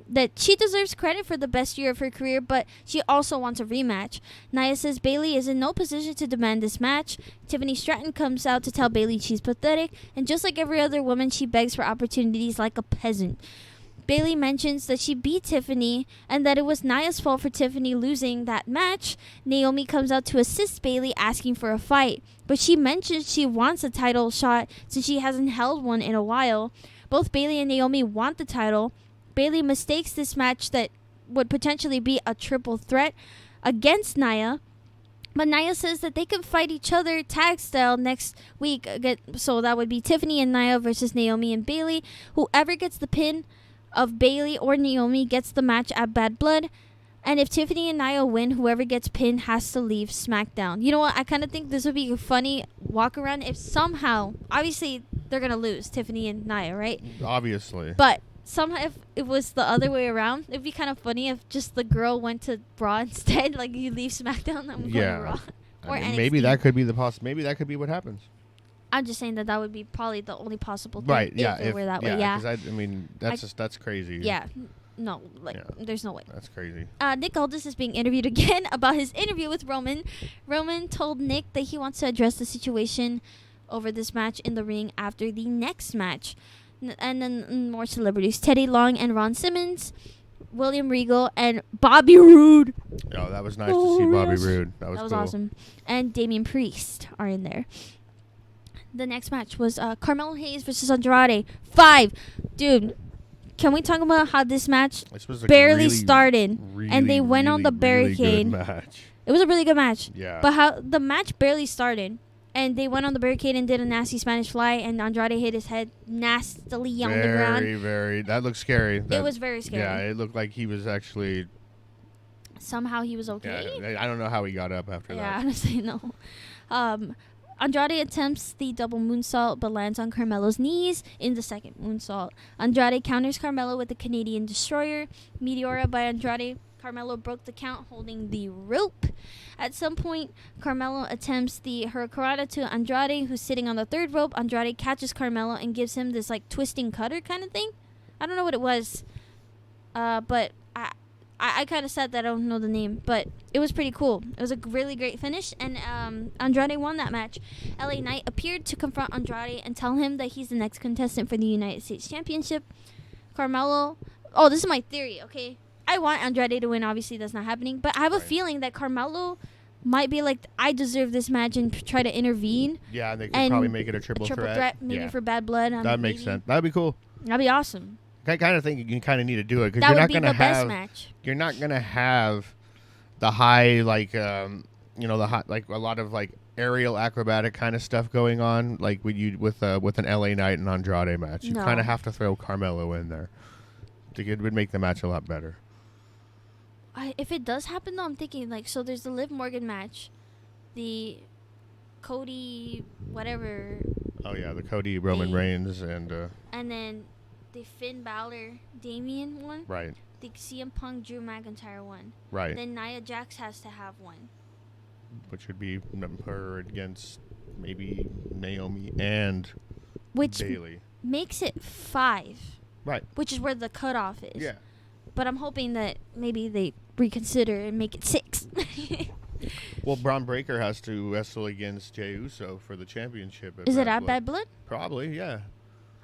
that she deserves credit for the best year of her career, but she also wants a rematch. Nia says Bayley is in no position to demand this match. Tiffany Stratton comes out to tell Bayley she's pathetic, and just like every other woman, she begs for opportunities like a peasant. Bayley mentions that she beat Tiffany and that it was Nia's fault for Tiffany losing that match. Naomi comes out to assist Bayley, asking for a fight, but she mentions she wants a title shot since she hasn't held one in a while. Both Bayley and Naomi want the title. Bayley mistakes this match that would potentially be a triple threat against Nia, but Nia says that they can fight each other tag style next week. So that would be Tiffany and Nia versus Naomi and Bayley. Whoever gets the pin of Bayley or Naomi gets the match at Bad Blood. And if Tiffany and Nia win, whoever gets pinned has to leave SmackDown. You know what? I kind of think this would be a funny walk around if somehow, obviously they're going to lose, Tiffany and Nia, right? Obviously. But somehow if it was the other way around, it'd be kind of funny if just the girl went to Raw instead. Like, you leave SmackDown, I'm going to Raw. Or NXT. Maybe that could be maybe that could be what happens. I'm just saying that would be probably the only possible thing. Right, yeah. If it were that way, yeah. Because that's crazy. Yeah. No, there's no way. That's crazy. Nick Aldis is being interviewed again about his interview with Roman. Roman told Nick that he wants to address the situation over this match in the ring after the next match. And then more celebrities. Teddy Long and Ron Simmons, William Regal, and Bobby Roode. Oh, that was nice to see Bobby Roode. That was cool. Awesome. And Damian Priest are in there. The next match was Carmelo Hayes versus Andrade. 5. Dude, can we talk about how this match barely started and they went on the barricade? Really good match. It was a really good match. Yeah. But how the match barely started And they went on the barricade and did a nasty Spanish fly, and Andrade hit his head nastily on the ground. Very. That looked scary. It was very scary. Yeah, it looked like he was actually... Somehow he was okay. Yeah, I don't know how he got up after that. Yeah, honestly, no. Andrade attempts the double moonsault, but lands on Carmelo's knees in the second moonsault. Andrade counters Carmelo with the Canadian Destroyer. Meteora by Andrade. Carmelo broke the count holding the rope. At some point, Carmelo attempts the Hurricanrana to Andrade, who's sitting on the third rope. Andrade catches Carmelo and gives him this like twisting cutter kind of thing. I don't know what it was, but I kind of said that I don't know the name, but it was pretty cool. It was a really great finish, and Andrade won that match. LA Knight appeared to confront Andrade and tell him that he's the next contestant for the United States Championship. Carmelo... Oh, this is my theory, okay? I want Andrade to win. Obviously, that's not happening. But I have a feeling that Carmelo might be like, I deserve this match and try to intervene. Yeah, they could probably make it a triple threat. Maybe for Bad Blood. That makes sense. That'd be cool. That'd be awesome. I kind of think you kind of need to do it because you're not going to have best match. You're not going to have the high the high, like a lot of like aerial acrobatic kind of stuff going on like with an LA Knight and Andrade match. You kind of have to throw Carmelo in there. It would make the match a lot better. If it does happen, though, I'm thinking, like, so there's the Liv Morgan match, the Cody whatever. Oh, yeah, the Cody Roman Reigns and then the Finn Balor Damian one. Right. The CM Punk Drew McIntyre one. Right. Then Nia Jax has to have one. Which would be her against maybe Naomi and Bayley. Makes it 5. Right. Which is where the cutoff is. Yeah. But I'm hoping that maybe they reconsider and make it 6. Well, Braun Breaker has to wrestle against Jey Uso for the championship. Is it at Bad Blood? Probably, yeah.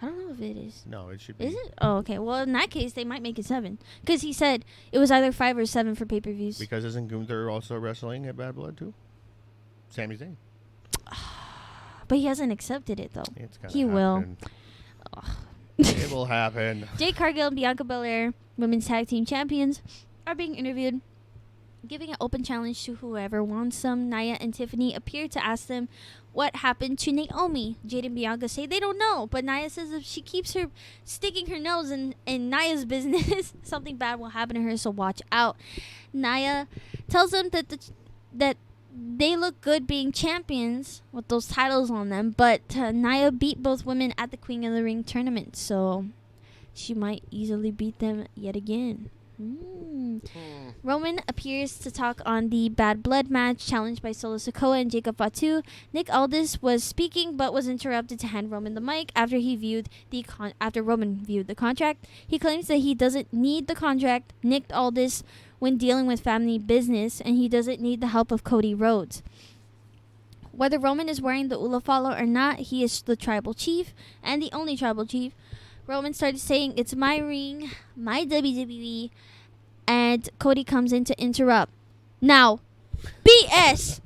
I don't know if it is. No, it should be. Is it? Oh, okay. Well, in that case, they might make it 7. Because he said it was either 5 or 7 for pay-per-views. Because isn't Gunther also wrestling at Bad Blood, too? Sami Zayn. But he hasn't accepted it, though. It's gonna he happen. will. It will happen. Jade Cargill and Bianca Belair, women's tag team champions, are being interviewed, giving an open challenge to whoever wants some. Nia and Tiffany appear to ask them what happened to Naomi. Jade and Bianca say they don't know, but Nia says if she keeps her sticking her nose in Nia's business, something bad will happen to her, so watch out. Nia tells them that they look good being champions with those titles on them, but Nia beat both women at the Queen of the Ring tournament, so she might easily beat them yet again. Roman appears to talk on the Bad Blood match challenged by Solo Sikoa and Jacob Fatu. Nick Aldis was speaking but was interrupted to hand Roman the mic after Roman viewed the contract. He claims that he doesn't need the contract, Nick Aldis, when dealing with family business, and he doesn't need the help of Cody Rhodes. Whether Roman is wearing the Ulafalo or not, he is the tribal chief and the only tribal chief. Roman started saying, "It's my ring, my WWE," and Cody comes in to interrupt. Now, BS!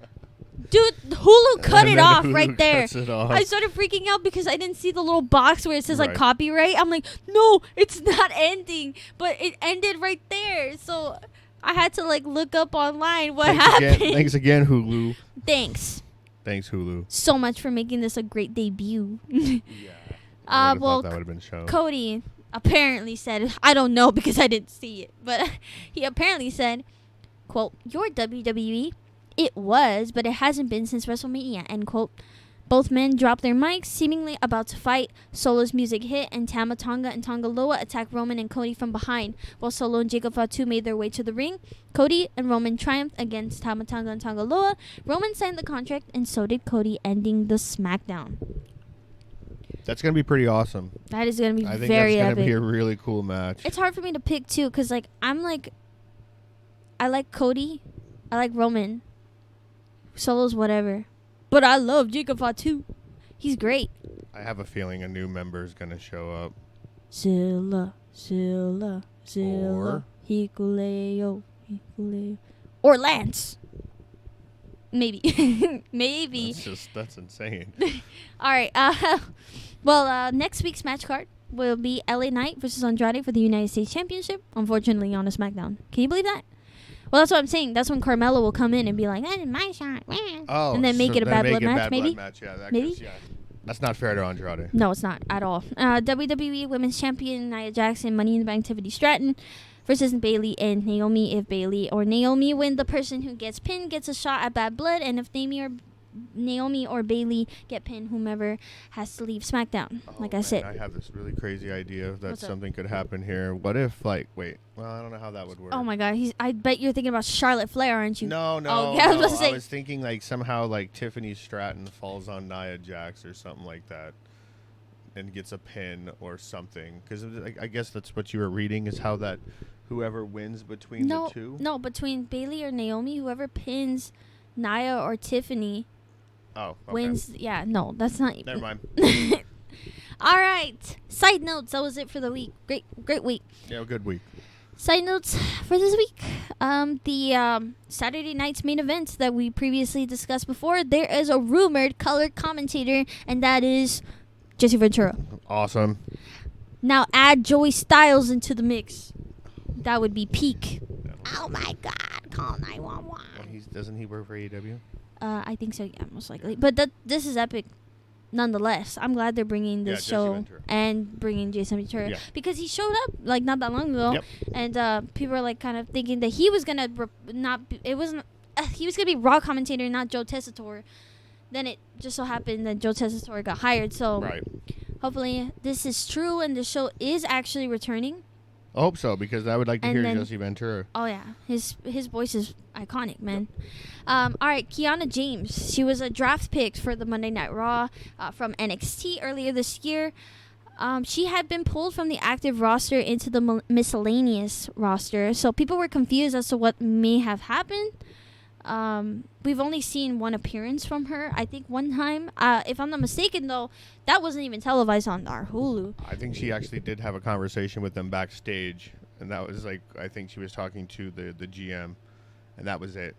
Dude, Hulu cut it off right there. I started freaking out because I didn't see the little box where it says like copyright. I'm like, no, it's not ending. But it ended right there. So I had to like look up online what happened. Thanks again, Hulu. Thanks, Hulu. So much for making this a great debut. Yeah. Well, that would have been shown. Cody apparently said, I don't know because I didn't see it, but he apparently said, quote, "Your WWE, it was, but it hasn't been since WrestleMania," end quote. Both men dropped their mics, seemingly about to fight. Solo's music hit, and Tama Tonga and Tonga Loa attacked Roman and Cody from behind. While Solo and Jacob Fatu made their way to the ring, Cody and Roman triumphed against Tama Tonga and Tonga Loa. Roman signed the contract, and so did Cody, ending the Smackdown. That's going to be pretty awesome. That is going to be very epic. I think that's going to be a really cool match. It's hard for me to pick, too, because, like, I like Cody. I like Roman. Solo's whatever. But I love Jacob Fatu. He's great. I have a feeling a new member is going to show up. Zilla. Hikuleo. Or Lance. Maybe. Maybe. That's insane. All right. Next week's match card will be LA Knight versus Andrade for the United States Championship. Unfortunately, on a Smackdown. Can you believe that? Well, that's what I'm saying. That's when Carmella will come in and be like, "That is my shot," and then make it a bad blood match, maybe. Yeah, maybe. Yeah. That's not fair to Andrade. No, it's not at all. WWE Women's Champion Nia Jackson, Money in the Bank Tiffany Stratton versus Bayley and Naomi. If Bayley or Naomi win, the person who gets pinned gets a shot at Bad Blood, and if Naomi or Bayley get pinned, whomever has to leave SmackDown. I said, I have this really crazy idea that something could happen here. What if, well, I don't know how that would work. Oh my God, I bet you're thinking about Charlotte Flair, aren't you? No. Oh, yeah, no. I was thinking somehow Tiffany Stratton falls on Nia Jax or something like that, and gets a pin or something. Because I guess that's what you were reading, is how that whoever wins between the two. No, between Bayley or Naomi, whoever pins Nia or Tiffany. Oh, okay. Wins. Yeah, no, that's not. Never mind. All right. Side notes. That was it for the week. Great week. Yeah, good week. Side notes for this week. The Saturday night's main event that we previously discussed before. There is a rumored color commentator, and that is Jesse Ventura. Awesome. Now add Joey Styles into the mix. That would be peak. Oh my God! Call 911. Doesn't he work for AEW? I think so, yeah, most likely. But this is epic nonetheless. I'm glad they're bringing this show and bringing Jason Ventura because he showed up not that long ago, and people are kind of thinking that he was gonna he was gonna be Raw commentator, not Joe Tessitore. Then it just so happened that Joe Tessitore got hired. So hopefully this is true and the show is actually returning. I hope so, because I would like to hear Jesse Ventura. Oh yeah, his voice is iconic, man. All right, Kiana James. She was a draft pick for the Monday Night Raw from NXT earlier this year. She had been pulled from the active roster into the miscellaneous roster, so people were confused as to what may have happened. We've only seen one appearance from her, I think one time. If I'm not mistaken, though, that wasn't even televised on our Hulu. I think she actually did have a conversation with them backstage, and that was I think she was talking to the GM, and that was it.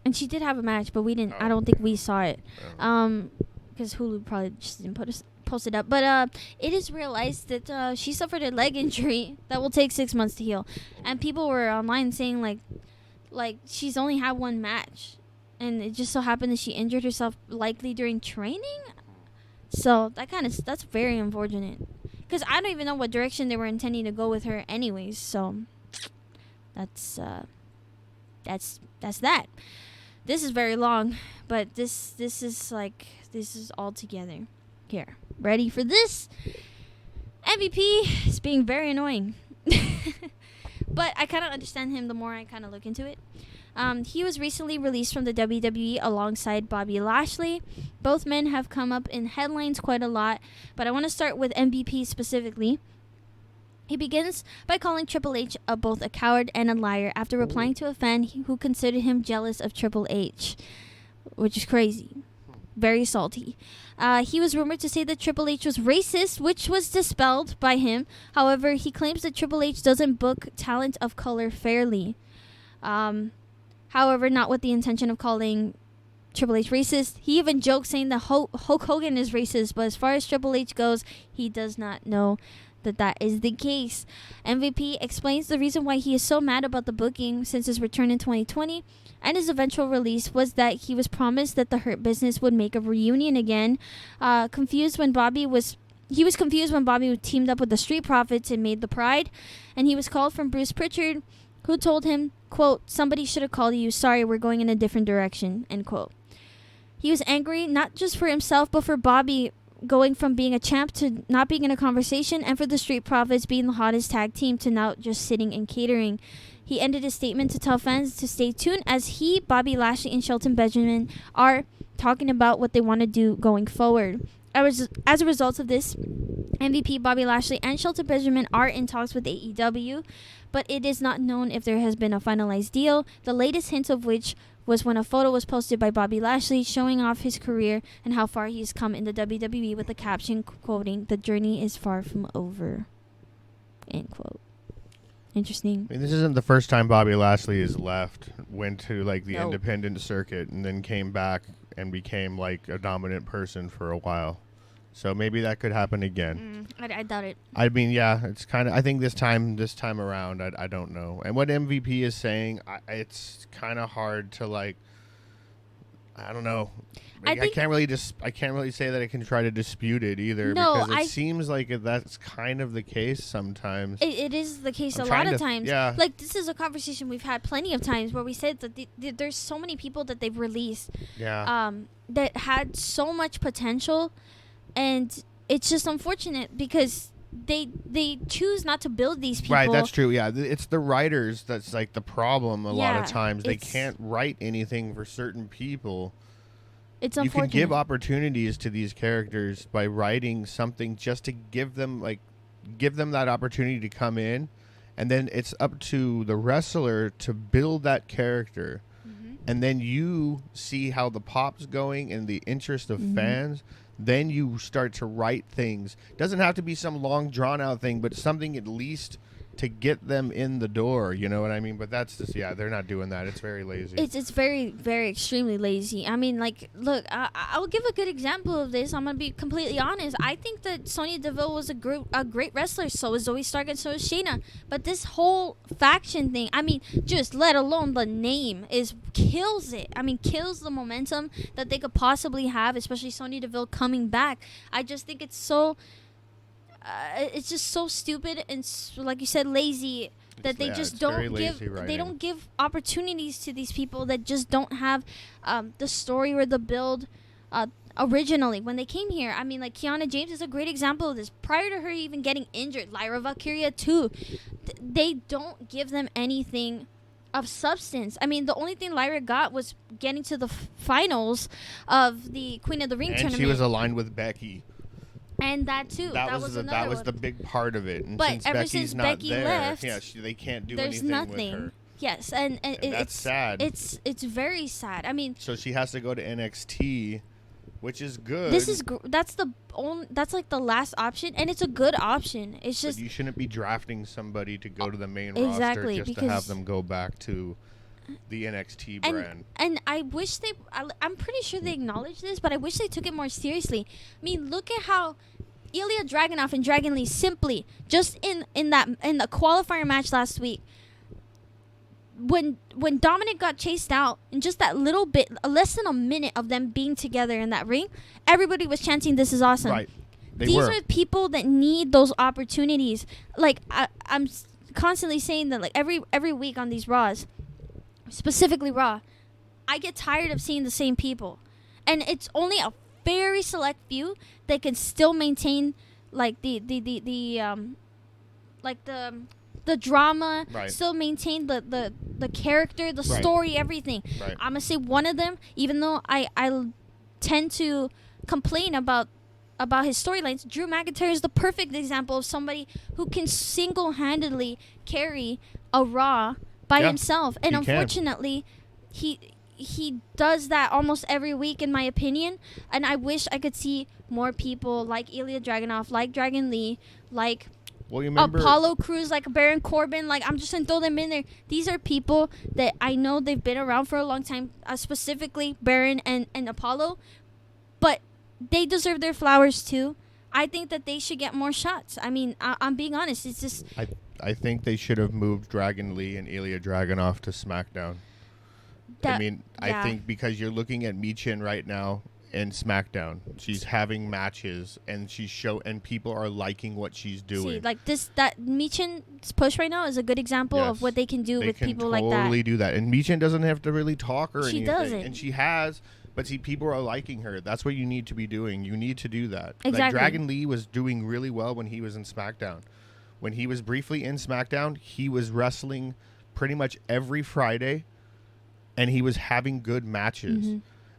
And she did have a match, but we didn't. I don't think we saw it, because Hulu probably just didn't post it up. But it is realized that she suffered a leg injury that will take 6 months to heal, and people were online saying like she's only had one match, and it just so happened that she injured herself likely during training. So that's very unfortunate, because I don't even know what direction they were intending to go with her anyways. So that's that. This is very long, but this is all together. Here, ready for this? MVP is being very annoying. But I kind of understand him the more I kind of look into it. He was recently released from the WWE alongside Bobby Lashley. Both men have come up in headlines quite a lot, but I want to start with MVP specifically. He begins by calling Triple H both a coward and a liar after replying to a fan who considered him jealous of Triple H, which is crazy. Very salty. He was rumored to say that Triple H was racist, which was dispelled by him. However, he claims that Triple H doesn't book talent of color fairly. However, not with the intention of calling Triple H racist. He even joked saying that Hulk Hogan is racist, but as far as Triple H goes, he does not know that is the case. MVP explains the reason why he is so mad about the booking since his return in 2020 and his eventual release was that he was promised that the Hurt Business would make a reunion again. He was confused when Bobby teamed up with the Street Profits and made the Pride, and he was called from Bruce Pritchard, who told him, quote, "Somebody should have called you. Sorry, we're going in a different direction," end quote. He was angry not just for himself but for Bobby going from being a champ to not being in a conversation, and for the Street Profits being the hottest tag team to now just sitting and catering. He ended his statement to tell fans to stay tuned as he, Bobby Lashley, and Shelton Benjamin are talking about what they want to do going forward. As a result of this, MVP, Bobby Lashley, and Shelton Benjamin are in talks with AEW, but it is not known if there has been a finalized deal, the latest hint of which was when a photo was posted by Bobby Lashley showing off his career and how far he's come in the WWE with the caption quoting, "The journey is far from over," end quote. Interesting. I mean, this isn't the first time Bobby Lashley has went to the independent circuit and then came back and became a dominant person for a while. So maybe that could happen again. I doubt it. I mean, yeah, it's kind of. I think this time around, I don't know. And what MVP is saying, it's kind of hard to like. I don't know. I can't really say that I can try to dispute it either, because it seems like that's kind of the case sometimes. It is the case a lot of times. Yeah. Like, this is a conversation we've had plenty of times where we said that there's so many people that they've released that had so much potential, and it's just unfortunate because they choose not to build these people. Right, that's true. Yeah, it's the writers that's like the problem a lot of times. They can't write anything for certain people. It's unfortunate. You can give opportunities to these characters by writing something just to give them that opportunity to come in, and then it's up to the wrestler to build that character. And then you see how the pop's going and the interest of fans. Then you start to write things. Doesn't have to be some long drawn out thing, but something at least to get them in the door. You know what I mean? But that's just, they're not doing that. It's very lazy. It's very, very extremely lazy. I mean, like, look, I'll give a good example of this. I'm going to be completely honest. I think that Sonya Deville was a great wrestler. So is Zoe Stark and so is Shayna. But this whole faction thing, I mean, just let alone the name kills it. I mean, kills the momentum that they could possibly have, especially Sonya Deville coming back. I just think it's so... it's just so stupid and, like you said, lazy that they just don't give opportunities to these people that just don't have the story or the build originally when they came here. I mean, like, Kiana James is a great example of this. Prior to her even getting injured, Lyra Valkyria too, they don't give them anything of substance. I mean, the only thing Lyra got was getting to the finals of the Queen of the Ring tournament. And she was aligned with Becky. And that too. That was the big part of it. And but since Becky left, they can't do there's anything nothing with her. Yes, and that's sad. It's very sad. I mean, so she has to go to NXT, which is good. That's like the last option, and it's a good option. It's just, but you shouldn't be drafting somebody to go to the main roster just to have them go back to the NXT brand. And I wish I'm pretty sure they acknowledge this, but I wish they took it more seriously. I mean, look at how Ilya Dragunov and Dragon Lee simply just in the qualifier match last week, when Dominic got chased out, in just that little bit, less than a minute of them being together in that ring, everybody was chanting, "This is awesome." Right. These are people that need those opportunities. Like, I'm constantly saying that, like, every week on these Raws, specifically Raw, I get tired of seeing the same people, and it's only a very select few that can still maintain like the drama, still maintain the character, the story, everything. I'm gonna say one of them, even though I tend to complain about his storylines. Drew McIntyre is the perfect example of somebody who can single-handedly carry a Raw by himself, and unfortunately he does that almost every week, in my opinion. And I wish I could see more people like Ilya Dragunov, like Dragon Lee, like Apollo Crews, like Baron Corbin. Like, I'm just gonna throw them in there. These are people that I know they've been around for a long time, specifically Baron and Apollo, but they deserve their flowers too. I think that they should get more shots. I mean, I'm being honest. It's just, I think they should have moved Dragon Lee and Ilya Dragunov to SmackDown. I think because you're looking at Michin right now in SmackDown, she's having matches and and people are liking what she's doing. See, like that Michin's push right now is a good example of what they can do with people like that. They can totally do that. And Michin doesn't have to really talk or anything. She doesn't. And she has. But see, people are liking her. That's what you need to be doing. You need to do that. Exactly. Like, Dragon Lee was doing really well when he was in SmackDown. When he was briefly in SmackDown, he was wrestling pretty much every Friday, and he was having good matches. Mm-hmm.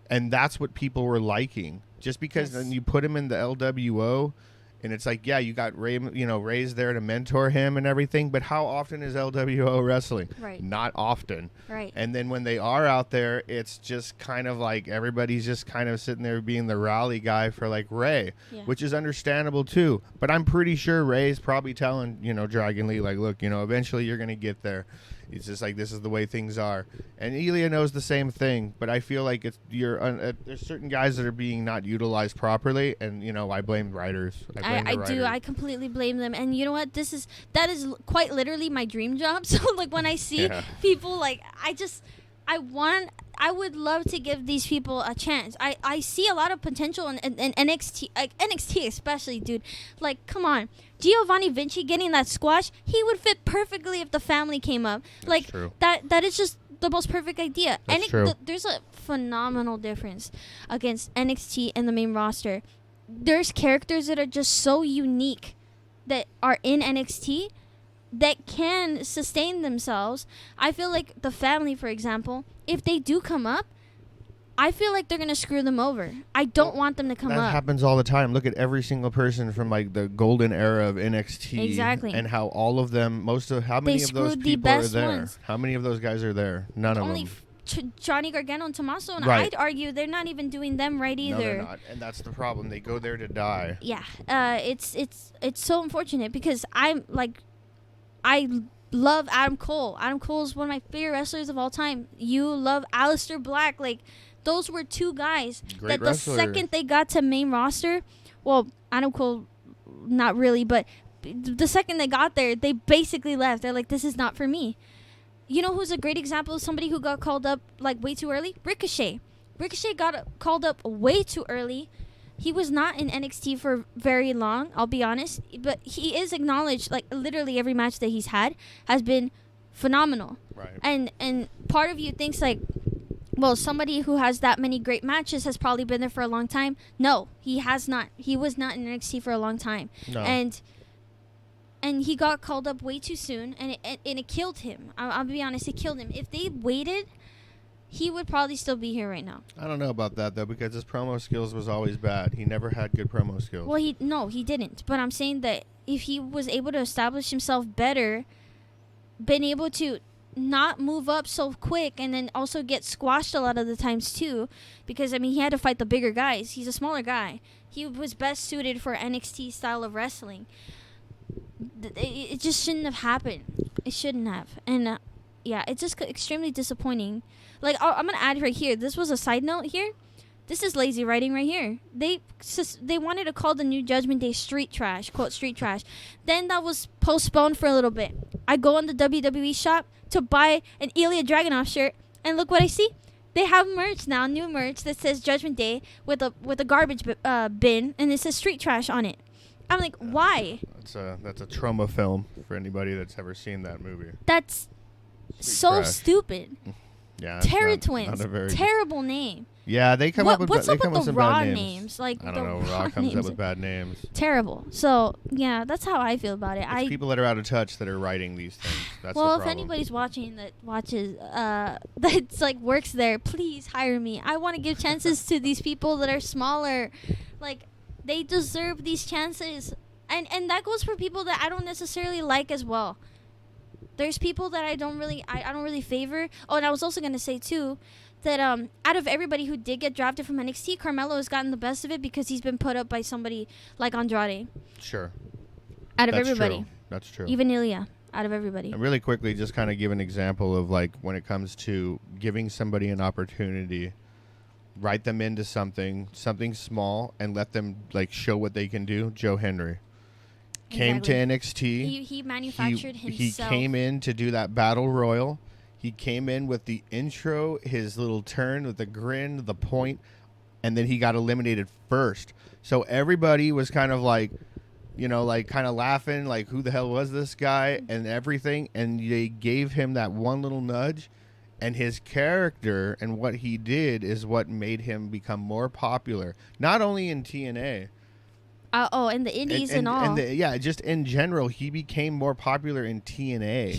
And that's what people were liking. Just because then you put him in the LWO, and it's like, yeah, you got Ray's there to mentor him and everything, but how often is LWO wrestling? Right. Not often. Right. And then when they are out there, it's just kind of like everybody's just kind of sitting there being the rally guy for like Ray, which is understandable too. But I'm pretty sure Ray's probably telling, Dragon Lee, like, look, eventually you're going to get there. It's just like, this is the way things are. And Ilya knows the same thing, but I feel like there's certain guys that are being not utilized properly, and I blame writers. I do. I completely blame them. And you know what? That is quite literally my dream job. So like when I see people, like I would love to give these people a chance. I see a lot of potential in NXT, like NXT especially, dude. Like, come on. Giovanni Vinci getting that squash, he would fit perfectly if the family came up. Like, that is just the most perfect idea. That's true. There's a phenomenal difference against NXT and the main roster. There's characters that are just so unique that are in NXT that can sustain themselves. I feel like the family, for example, if they do come up, I feel like they're going to screw them over. I don't want them to come up. That happens all the time. Look at every single person from like the golden era of NXT. Exactly. And how all of them, how many of those people are there? Ones. How many of those guys are there? None of them. Only Johnny Gargano and Tommaso, and I'd argue they're not even doing them right either. No, they're not. And that's the problem. They go there to die. Yeah. It's so unfortunate because I love Adam Cole. Adam Cole is one of my favorite wrestlers of all time. You love Aleister Black. Like, those were two guys Great that wrestler. The second they got to main roster, well, Adam Cole, not really, but the second they got there, they basically left. They're like, this is not for me. You know who's a great example of somebody who got called up like way too early? Ricochet. Ricochet got called up way too early. He was not in NXT for very long, I'll be honest. But he is acknowledged, like, literally every match that he's had has been phenomenal. Right. And part of you thinks, like, well, somebody who has that many great matches has probably been there for a long time. No, he has not. He was not in NXT for a long time. No. And he got called up way too soon, and it killed him. I'll be honest, it killed him. If they waited, he would probably still be here right now. I don't know about that, though, because his promo skills was always bad. He never had good promo skills. Well, he didn't. But I'm saying that if he was able to establish himself better, been able to not move up so quick, and then also get squashed a lot of the times, too, because, I mean, he had to fight the bigger guys. He's a smaller guy. He was best suited for NXT style of wrestling. It just shouldn't have happened. It shouldn't have. And, yeah, it's just extremely disappointing. Like, I'm going to add right here. This was a side note here. This is lazy writing right here. They wanted to call the new Judgment Day street trash, quote, street trash. Then that was postponed for a little bit. I go on the WWE shop to buy an Ilya Dragunov shirt, and look what I see. They have merch now, new merch that says Judgment Day with a garbage bin, and it says street trash on it. I'm like, why? That's a trauma film for anybody that's ever seen that movie. That's so stupid. Yeah, Terror Twins, terrible name. Yeah, they come up with what's up with the Raw names? Like, I don't know. Raw comes up with bad names. Terrible. So yeah, that's how I feel about it. It's people that are out of touch that are writing these things. That's well, the problem. If anybody's watching that watches that's like works there, please hire me. I want to give chances to these people that are smaller. Like, they deserve these chances, and that goes for people that I don't necessarily like as well. There's people that I don't really favor. Oh, and I was also gonna say too that out of everybody who did get drafted from NXT, Carmelo has gotten the best of it because he's been put up by somebody like Andrade. Sure. Out of everybody. True. That's true. Even Ilya. Out of everybody. And really quickly, just kind of give an example of like when it comes to giving somebody an opportunity, write them into something small, and let them like show what they can do. Joe Henry. Came to NXT. He manufactured himself. He came in to do that battle royal. He came in with the intro, his little turn with the grin, the point, and then he got eliminated first. So everybody was kind of like, like kind of laughing, like who the hell was this guy and everything. And they gave him that one little nudge, and his character and what he did is what made him become more popular, not only in TNA. And the indies and all. Just in general, he became more popular in TNA.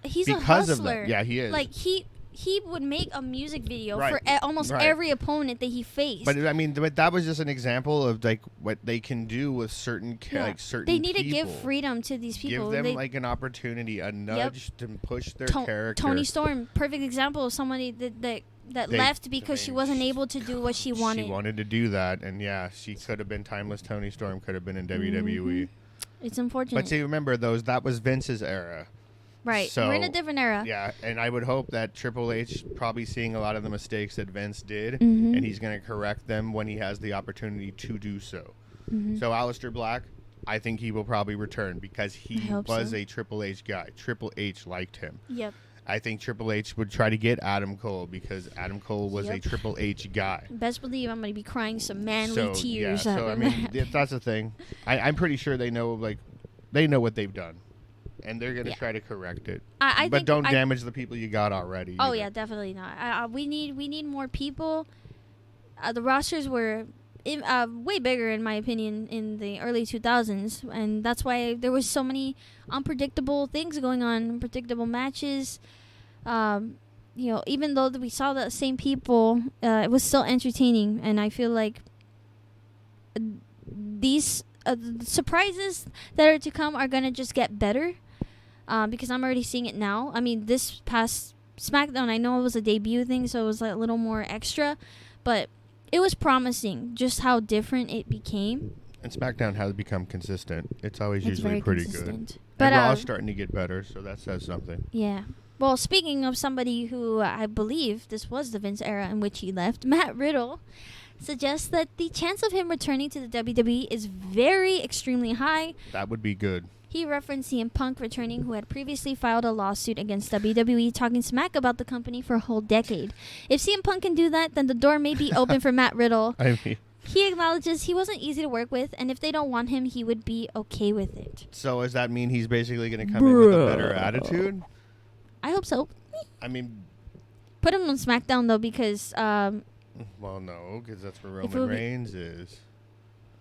He's a hustler. Of that. Yeah, he is. Like, he would make a music video for almost every opponent that he faced. But I mean, that was just an example of like what they can do with certain certain. They need people. to give freedom to these people. Give them like an opportunity, a nudge to push their character. Toni Storm, perfect example of somebody that left because she wasn't able to do what she wanted. She wanted to do that, and she could have been timeless. Toni Storm could have been in WWE. It's unfortunate. But see, remember that was Vince's era. Right. So, we're in a different era. Yeah, and I would hope that Triple H probably seeing a lot of the mistakes that Vince did, Mm-hmm. and he's going to correct them when he has the opportunity to do so. Mm-hmm. So Aleister Black, I think he will probably return because he was so. a Triple H guy. Triple H liked him. Yep. I think Triple H would try to get Adam Cole because Adam Cole was a Triple H guy. Best believe I'm going to be crying some manly tears. Yeah, so I mean, that's the thing. I'm pretty sure they know what they've done, and they're going to try to correct it. But don't damage the people you got already. Oh yeah, definitely not. We need more people. The rosters were way bigger, in my opinion, in the early 2000s, and that's why there was so many unpredictable things going on, unpredictable matches. Even though we saw the same people, it was still entertaining, and I feel like these surprises that are to come are gonna just get better, because I'm already seeing it now. I mean, this past Smackdown, I know it was a debut thing, so it was like a little more extra, but it was promising just how different it became. And Smackdown has become consistent. It's usually pretty good. But and Raw's starting to get better, so that says something. Yeah. Well, speaking of somebody who I believe this was the Vince era in which he left, Matt Riddle suggests that the chance of him returning to the WWE is very extremely high. That would be good. He referenced CM Punk returning, who had previously filed a lawsuit against WWE, talking smack about the company for a whole decade. If CM Punk can do that, then the door may be open for Matt Riddle. I mean, he acknowledges he wasn't easy to work with, and if they don't want him, he would be okay with it. So does that mean he's basically going to come in with a better attitude? I hope so. I mean, put him on SmackDown, though, because... well, no, because that's where Roman Reigns is.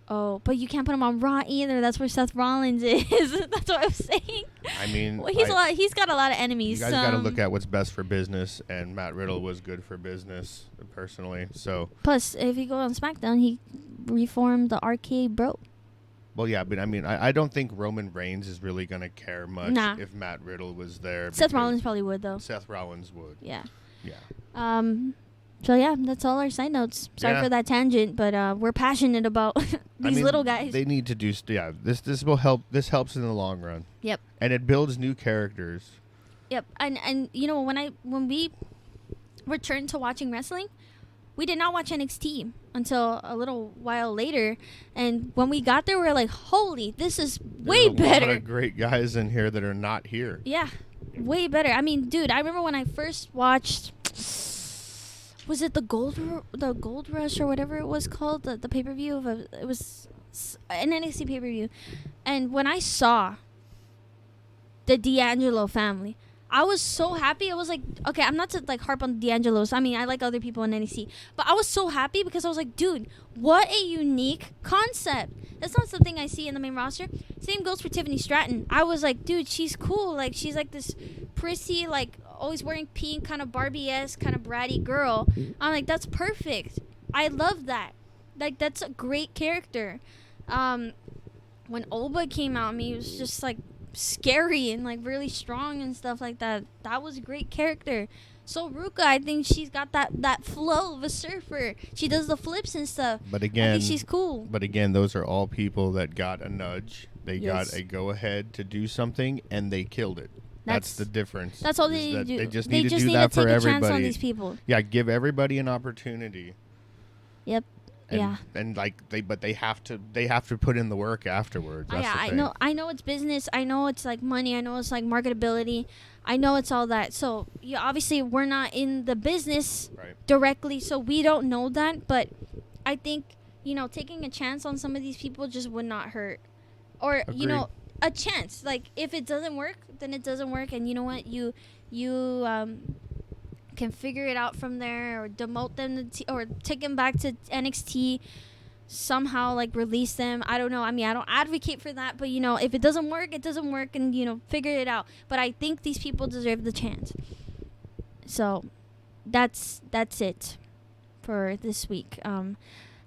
Oh, but you can't put him on Raw either. That's where Seth Rollins is. That's what I'm saying. I mean, well, he's got a lot of enemies. You guys got to look at what's best for business, and Matt Riddle was good for business, personally. So plus, if you go on SmackDown, he reformed the RK Bro. Well, yeah, but I mean, I don't think Roman Reigns is really going to care much if Matt Riddle was there. Seth Rollins probably would, though. Seth Rollins would. Yeah. Yeah. So, yeah, that's all our side notes. Sorry for that tangent, but we're passionate about these little guys. They need to do... this will help. This helps in the long run. Yep. And it builds new characters. Yep. And you know, when we returned to watching wrestling, we did not watch NXT until a little while later. And when we got there, we were like, holy, this is way better. There's a lot of great guys in here that are not here. Yeah. Way better. I mean, dude, I remember when I first watched... Was it the Gold Rush or whatever it was called? The pay-per-view it was an NXT pay-per-view. And when I saw the D'Angelo family, I was so happy. I was like, okay, I'm not to like harp on D'Angelo's. I mean, I like other people in NXT, but I was so happy because I was like, dude, what a unique concept. That's not something I see in the main roster. Same goes for Tiffany Stratton. I was like, dude, she's cool. Like, she's like this prissy, like, always wearing pink, kind of Barbie-esque, kind of bratty girl. I'm like, that's perfect. I love that. Like, that's a great character. When Olba came out, I mean, it was just like scary and like really strong and stuff like that. That was a great character. So Ruka, I think she's got that flow of a surfer. She does the flips and stuff. But again, I think she's cool. But again, those are all people that got a nudge. They got a go ahead to do something, and they killed it. That's the difference. That's all they need to do. They just need to do that for everybody. They just need to take a chance on these people. Yeah, give everybody an opportunity. Yep. And but they have to put in the work afterwards. That's the thing. I know it's business. I know it's like money. I know it's like marketability. I know it's all that. So obviously we're not in the business directly, so we don't know that. But I think taking a chance on some of these people just would not hurt, or Agreed. A chance. Like if it doesn't work, then it doesn't work, and you know what, you can figure it out from there, or demote them or take them back to NXT somehow, like release them. I don't know. I mean, I don't advocate for that, but if it doesn't work, it doesn't work, and figure it out. But I think these people deserve the chance. So that's it for this week.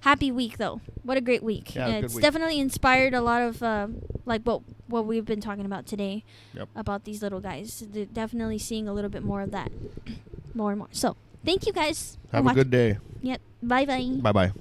Happy week though. What a great week. Yeah, it's week. Definitely inspired a lot of like what we've been talking about today. Yep. About these little guys. They're definitely seeing a little bit more of that. More and more. So, thank you guys. Have a good day. Yep. Bye-bye. Bye-bye.